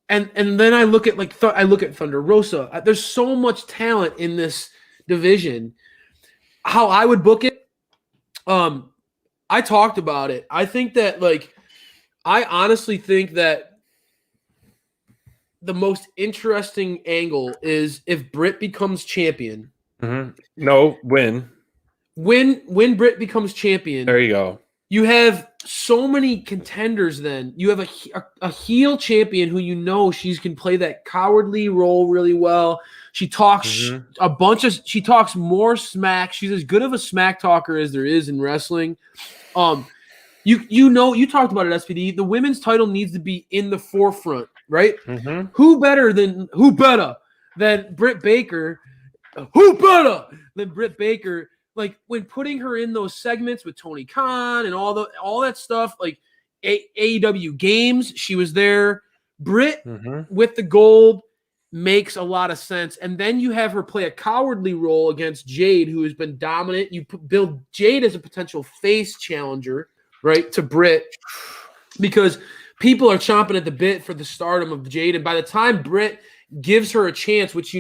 then I look at I look at Thunder Rosa. There's so much talent in this division. How I would book it, I talked about it. I think that I honestly think that the most interesting angle is if Britt becomes champion. Mm-hmm. No, win. When Britt becomes champion, there you go. You have so many contenders. Then you have a heel champion who she can play that cowardly role really well. She talks she talks more smack. She's as good of a smack talker as there is in wrestling. You talked about it, SPD. The women's title needs to be in the forefront, right? Mm-hmm. Who better than Britt Baker? Who better than Britt Baker? Like when putting her in those segments with Tony Khan and all that stuff, like AEW games, she was there. Britt with the gold makes a lot of sense. And then you have her play a cowardly role against Jade, who has been dominant. You build Jade as a potential face challenger, right, to Britt, because people are chomping at the bit for the stardom of Jade. And by the time Britt gives her a chance, which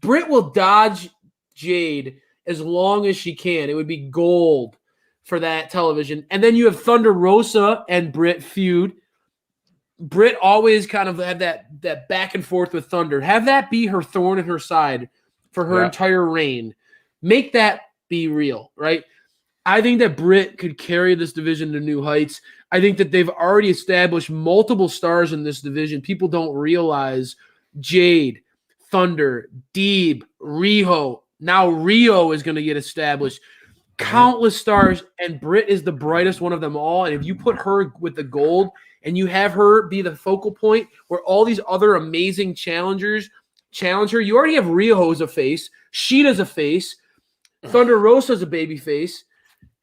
Britt will dodge Jade as long as she can. It would be gold for that television. And then you have Thunder Rosa and Britt feud. Britt always kind of had that back and forth with Thunder. Have that be her thorn in her side for her entire reign. Make that be real, right? I think that Britt could carry this division to new heights. I think that they've already established multiple stars in this division. People don't realize Jade, Thunder, Deeb, Riho. Now Rio is going to get established. Countless stars, and Britt is the brightest one of them all. And if you put her with the gold and you have her be the focal point where all these other amazing challengers challenge her, you already have Rio as a face. Sheeta's a face. Thunder Rosa's a baby face.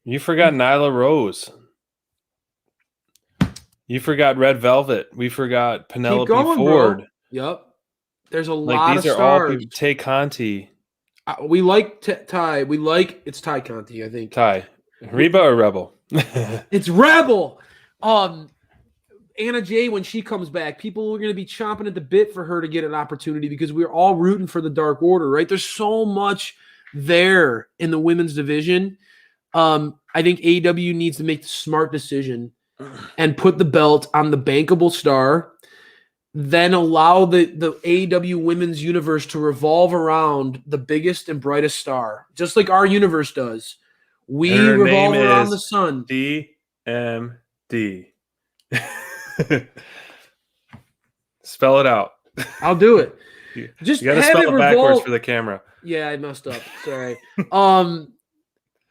You forgot Nyla Rose. You forgot Red Velvet. We forgot Penelope Ford. Bro. Yep. There's a lot of stars. These are all people. Tay Conti. We like Ty. It's Ty Conti, I think. Ty. Reba or Rebel? It's Rebel. Anna Jay, when she comes back, people are going to be chomping at the bit for her to get an opportunity because we're all rooting for the Dark Order, right? There's so much there in the women's division. I think AEW needs to make the smart decision and put the belt on the bankable star, then allow the AEW women's universe to revolve around the biggest and brightest star, just like our universe does. We revolve around the sun. DMD. Spell it out. I'll do it. Just you got to spell it backwards for the camera. Yeah, I messed up. Sorry.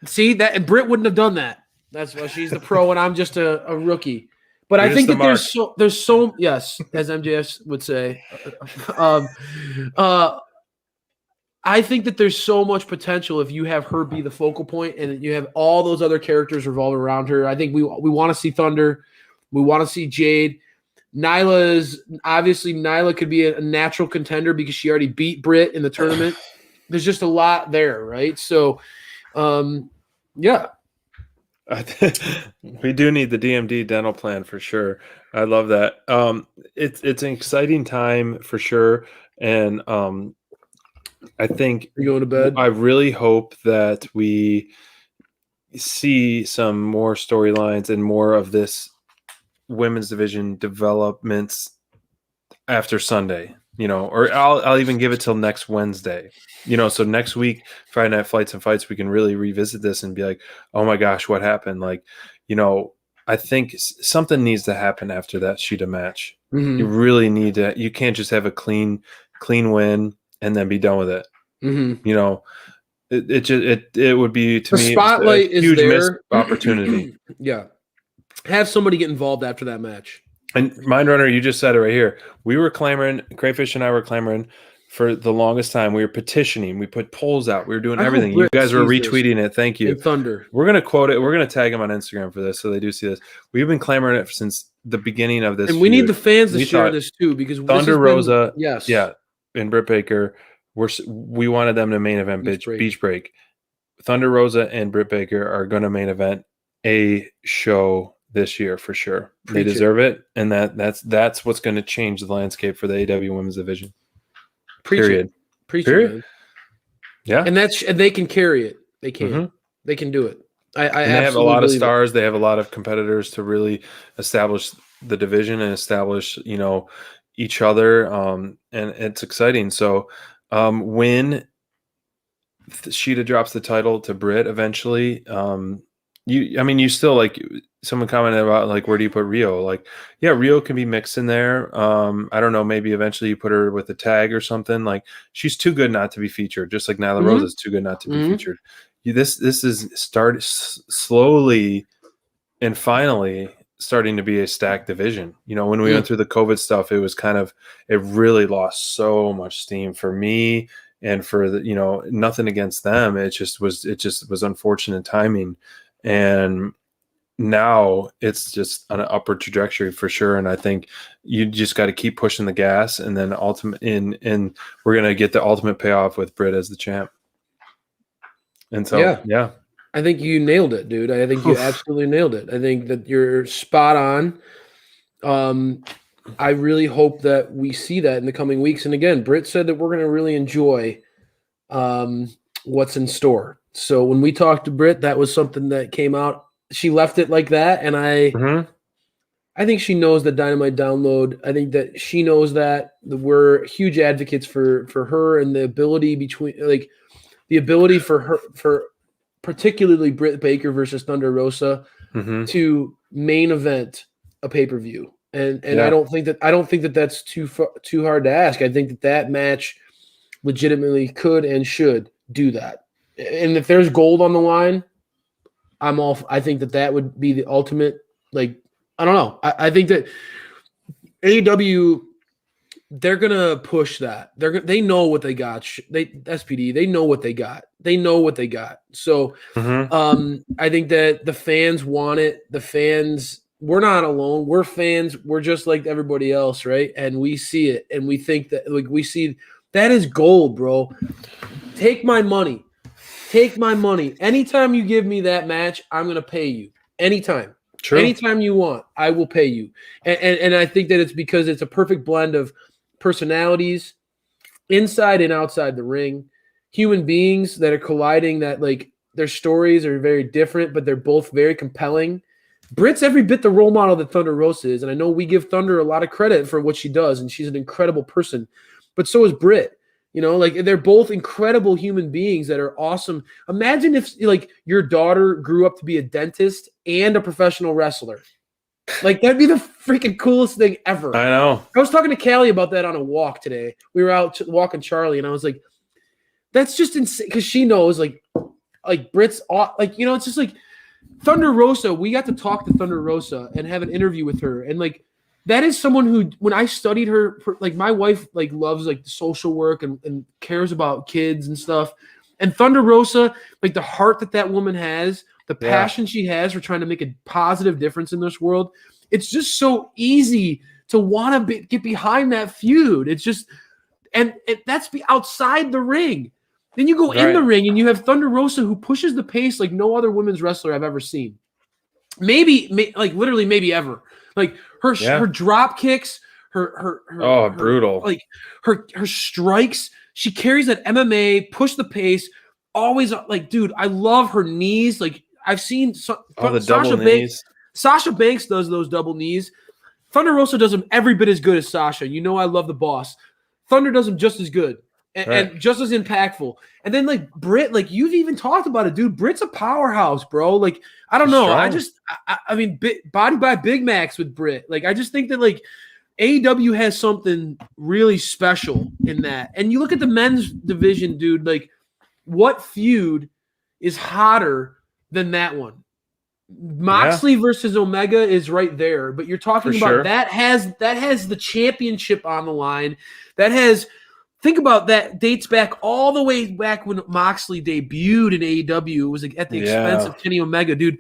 See that, and Britt wouldn't have done that. That's why she's the pro, and I'm just a rookie. But I think that there's so yes, as MJF would say. I think that there's so much potential if you have her be the focal point and you have all those other characters revolve around her. I think we want to see Thunder. We want to see Jade. Nyla could be a natural contender because she already beat Britt in the tournament. There's just a lot there, right? So, yeah. We do need the DMD dental plan for sure. I love that. It's an exciting time for sure, and I think You're going to bed? I really hope that we see some more storylines and more of this women's division developments after Sunday. Or I'll even give it till next Wednesday. So next week, Friday Night Flights and Fights, we can really revisit this and be like, oh my gosh, what happened? Like, I think something needs to happen after that Sheeta match. Mm-hmm. You really need to. You can't just have a clean win and then be done with it. Mm-hmm. It would be to the me spotlight a huge is missed there. opportunity. Yeah, have somebody get involved after that match. And Mindrunner, you just said it right here. We were clamoring, Crayfish and I were clamoring for the longest time. We were petitioning. We put polls out. We were doing everything. You guys were retweeting it. Thank you. And Thunder. We're going to quote it. We're going to tag them on Instagram for this so they do see this. We've been clamoring it since the beginning of this. And we need the fans to share this too because Thunder Rosa, yes. Yeah, and Britt Baker, we wanted them to main event Beach Break. Thunder Rosa and Britt Baker are going to main event a show this year for sure. They deserve it, and that's what's going to change the landscape for the AEW Women's Division. Period. Man. Yeah, and they can carry it. They can. Mm-hmm. They can do it. They have a lot of stars. They have a lot of competitors to really establish the division and establish each other. And it's exciting. So when Sheeta drops the title to Britt eventually, you still like. Someone commented about where do you put Rio? Rio can be mixed in there. I don't know. Maybe eventually you put her with a tag or something. She's too good not to be featured, just like Nyla Rose is too good not to be featured. This is started slowly and finally starting to be a stacked division. When we went through the COVID stuff, it was it really lost so much steam for me and for the nothing against them. It just was unfortunate timing, and now it's just on an upward trajectory for sure. And I think you just got to keep pushing the gas, and then and we're going to get the ultimate payoff with Britt as the champ. And so, yeah. I think you nailed it, dude. I think you absolutely nailed it. I think that you're spot on. I really hope that we see that in the coming weeks. And again, Britt said that we're going to really enjoy what's in store. So when we talked to Britt, that was something that came out. She left it like that, and I think she knows the Dynamite download. I think that she knows that we're huge advocates for her and the ability for her, for particularly Britt Baker versus Thunder Rosa to main event a pay-per-view. And I don't think that that's too hard to ask. I think that match legitimately could and should do that. And if there's gold on the line, I think that would be the ultimate. I don't know. I think that AEW, they're gonna push that. They know what they got. SPD. They know what they got. So, I think that the fans want it. The fans. We're not alone. We're fans. We're just like everybody else, right? And we see it, and we think that we see that is gold, bro. Take my money. Anytime you give me that match, I'm going to pay you. Anytime. True. Anytime you want, I will pay you. And I think that it's because it's a perfect blend of personalities inside and outside the ring, human beings that are colliding, that their stories are very different, but they're both very compelling. Britt's every bit the role model that Thunder Rosa is. And I know we give Thunder a lot of credit for what she does, and she's an incredible person, but so is Britt. They're both incredible human beings that are awesome. Imagine if your daughter grew up to be a dentist and a professional wrestler. That'd be the freaking coolest thing ever. I know. I was talking to Callie about that on a walk today. We were out walking Charlie, and I was like, that's just insane. Because she knows Britt's it's just Thunder Rosa. We got to talk to Thunder Rosa and have an interview with her. And that is someone who, when I studied her, my wife loves the social work and cares about kids and stuff. And Thunder Rosa, the heart that woman has, the passion she has for trying to make a positive difference in this world, it's just so easy to want to get behind that feud. It's just, and that's outside the ring. Then you go in the ring and you have Thunder Rosa, who pushes the pace like no other women's wrestler I've ever seen. Maybe literally maybe ever. Like her drop kicks, her brutal. Like her strikes. She carries that MMA, push the pace. Always like, dude, I love her knees. Like I've seen the double knees. Sasha Banks does those double knees. Thunder Rosa does them every bit as good as Sasha. You know I love the boss. Thunder does them just as good and just as impactful. And then like Britt, like you've even talked about it, dude. Britt's a powerhouse, bro. Like I don't know. Strong. I mean, body by Big Macs with Britt. Like I just think that like AEW has something really special in that. And you look at the men's division, dude. Like what feud is hotter than that one? Moxley versus Omega is right there, but you're talking about that has the championship on the line. Think about that, dates back all the way back when Moxley debuted in AEW. It was like at the expense of Kenny Omega, dude.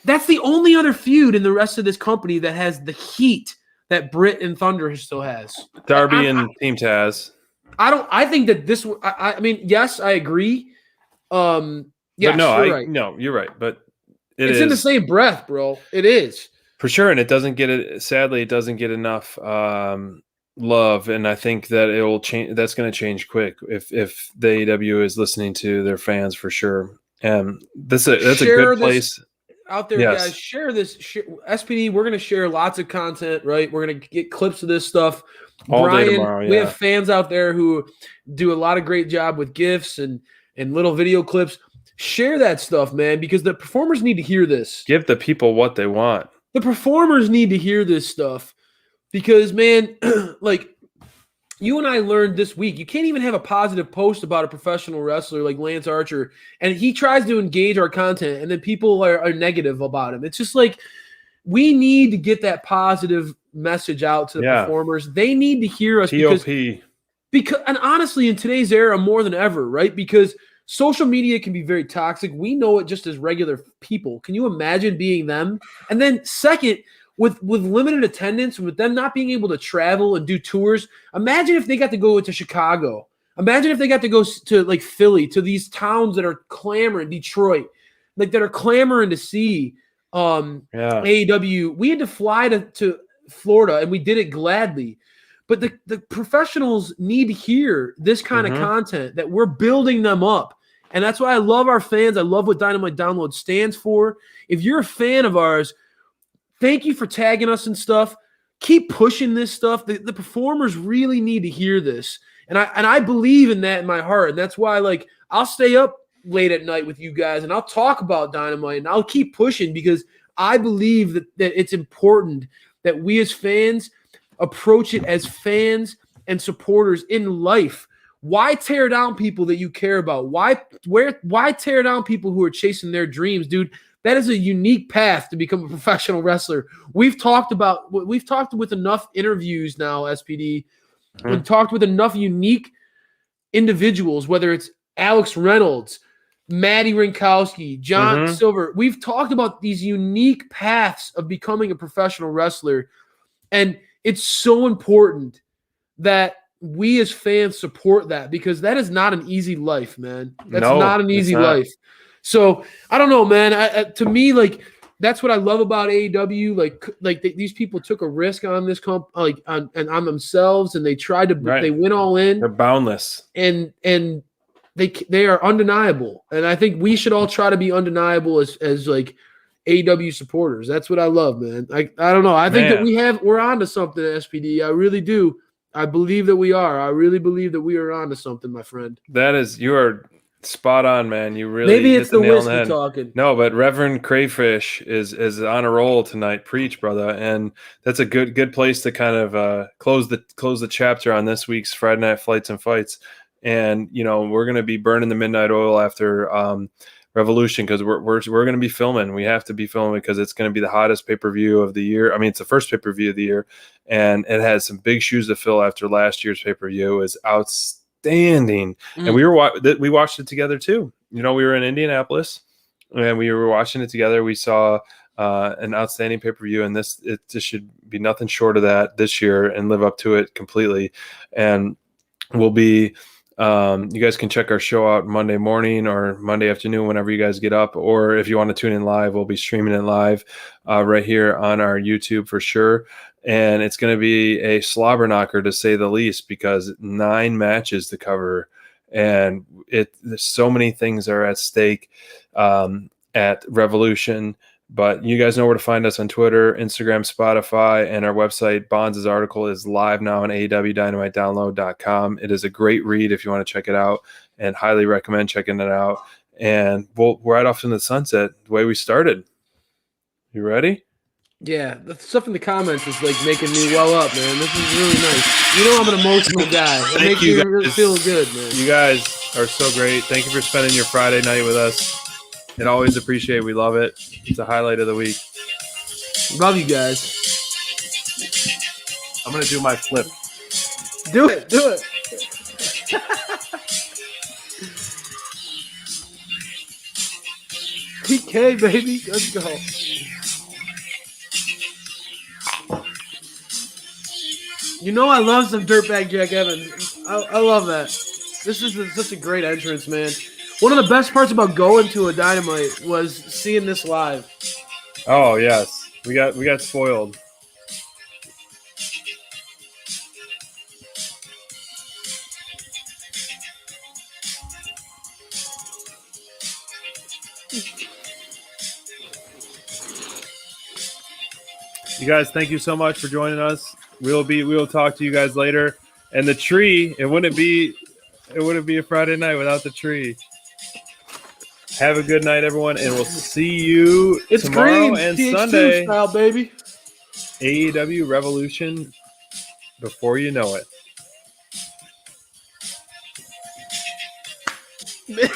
That's the only other feud in the rest of this company that has the heat that Britt and Thunder still has. Darby and Team Taz. I think that this. I mean, yes, I agree. Yes, you're right. No, you're right, but. It's in the same breath, bro. It is. For sure, and it doesn't get it. Sadly, it doesn't get enough love, and I think that it will change. That's going to change quick if the AEW is listening to their fans for sure. And that's a good place out there, guys. Share this, SPD. We're going to share lots of content, right? We're going to get clips of this stuff. All day tomorrow. We have fans out there who do a lot of great job with GIFs and little video clips. Share that stuff, man, because the performers need to hear this. Give the people what they want. The performers need to hear this stuff because, man, like you and I learned this week, you can't even have a positive post about a professional wrestler like Lance Archer, and he tries to engage our content, and then people are negative about him. It's just like we need to get that positive message out to the performers. They need to hear us because, and honestly, in today's era, more than ever, right? Because social media can be very toxic. We know it just as regular people. Can you imagine being them? And then second, with limited attendance, with them not being able to travel and do tours, imagine if they got to go to Chicago. Imagine if they got to go to like Philly, to these towns that are clamoring, Detroit, like that are clamoring to see AEW. We had to fly to Florida, and we did it gladly. But the professionals need to hear this kind of content, that we're building them up. And that's why I love our fans. I love what Dynamite Download stands for. If you're a fan of ours, thank you for tagging us and stuff. Keep pushing this stuff. The performers really need to hear this. And I believe in that in my heart. And that's why like I'll stay up late at night with you guys and I'll talk about Dynamite and I'll keep pushing because I believe that it's important that we as fans approach it as fans and supporters in life. Why tear down people that you care about? Why tear down people who are chasing their dreams, dude? That is a unique path to become a professional wrestler. We've talked with enough interviews now, SPD. We've talked with enough unique individuals, whether it's Alex Reynolds, Maddie Rinkowski, John Silver. We've talked about these unique paths of becoming a professional wrestler. And it's so important that we as fans support that because that is not an easy life, man. That's not an easy life. So I don't know, man. To me, like that's what I love about AEW. Like these people took a risk on this on themselves, and they tried to. They went all in. They're boundless, and they are undeniable. And I think we should all try to be undeniable as like AEW supporters. That's what I love, man. I don't know. I think that we're onto something, SPD. I really do. I believe that we are. I really believe that we are onto something, my friend. You are spot on, man. You really maybe it's the whiskey talking. No, but Reverend Crayfish is on a roll tonight. Preach, brother, and that's a good place to kind of close the chapter on this week's Friday Night Flights and Fights. And we're gonna be burning the midnight oil after Revolution because we're going to be filming. We have to be filming because it's going to be the hottest pay-per-view of the year. I mean, it's the first pay-per-view of the year, and it has some big shoes to fill after last year's pay-per-view. It was outstanding, and we watched it together too. We were in Indianapolis, and we were watching it together. We saw an outstanding pay-per-view, and it just should be nothing short of that this year and live up to it completely. And we'll be you guys can check our show out Monday morning or Monday afternoon whenever you guys get up, or if you want to tune in live, we'll be streaming it live right here on our YouTube for sure. And it's going to be a slobber knocker, to say the least, because 9 matches to cover, and there's so many things are at stake at Revolution. But you guys know where to find us on Twitter, Instagram, Spotify, and our website. Bonds' article is live now on AEWDynamiteDownload.com. It is a great read if you want to check it out, and highly recommend checking it out. And we'll ride off into the sunset the way we started. You ready? Yeah, the stuff in the comments is like making me well up, man. This is really nice. You know I'm an emotional guy. It makes me really feel good, man. You guys are so great. Thank you for spending your Friday night with us. It always appreciate. We love it. It's a highlight of the week. Love you guys. I'm gonna do my flip. Do it. PK, baby. Let's go. You know I love some Dirtbag Jack Evans. I love that. This is such a great entrance, man. One of the best parts about going to a Dynamite was seeing this live. Oh yes, we got spoiled. You guys, thank you so much for joining us. We will talk to you guys later. And the tree, it wouldn't be a Friday night without the tree. Have a good night, everyone, and we'll see you tomorrow green, and TH2 Sunday. style, baby. AEW Revolution before you know it.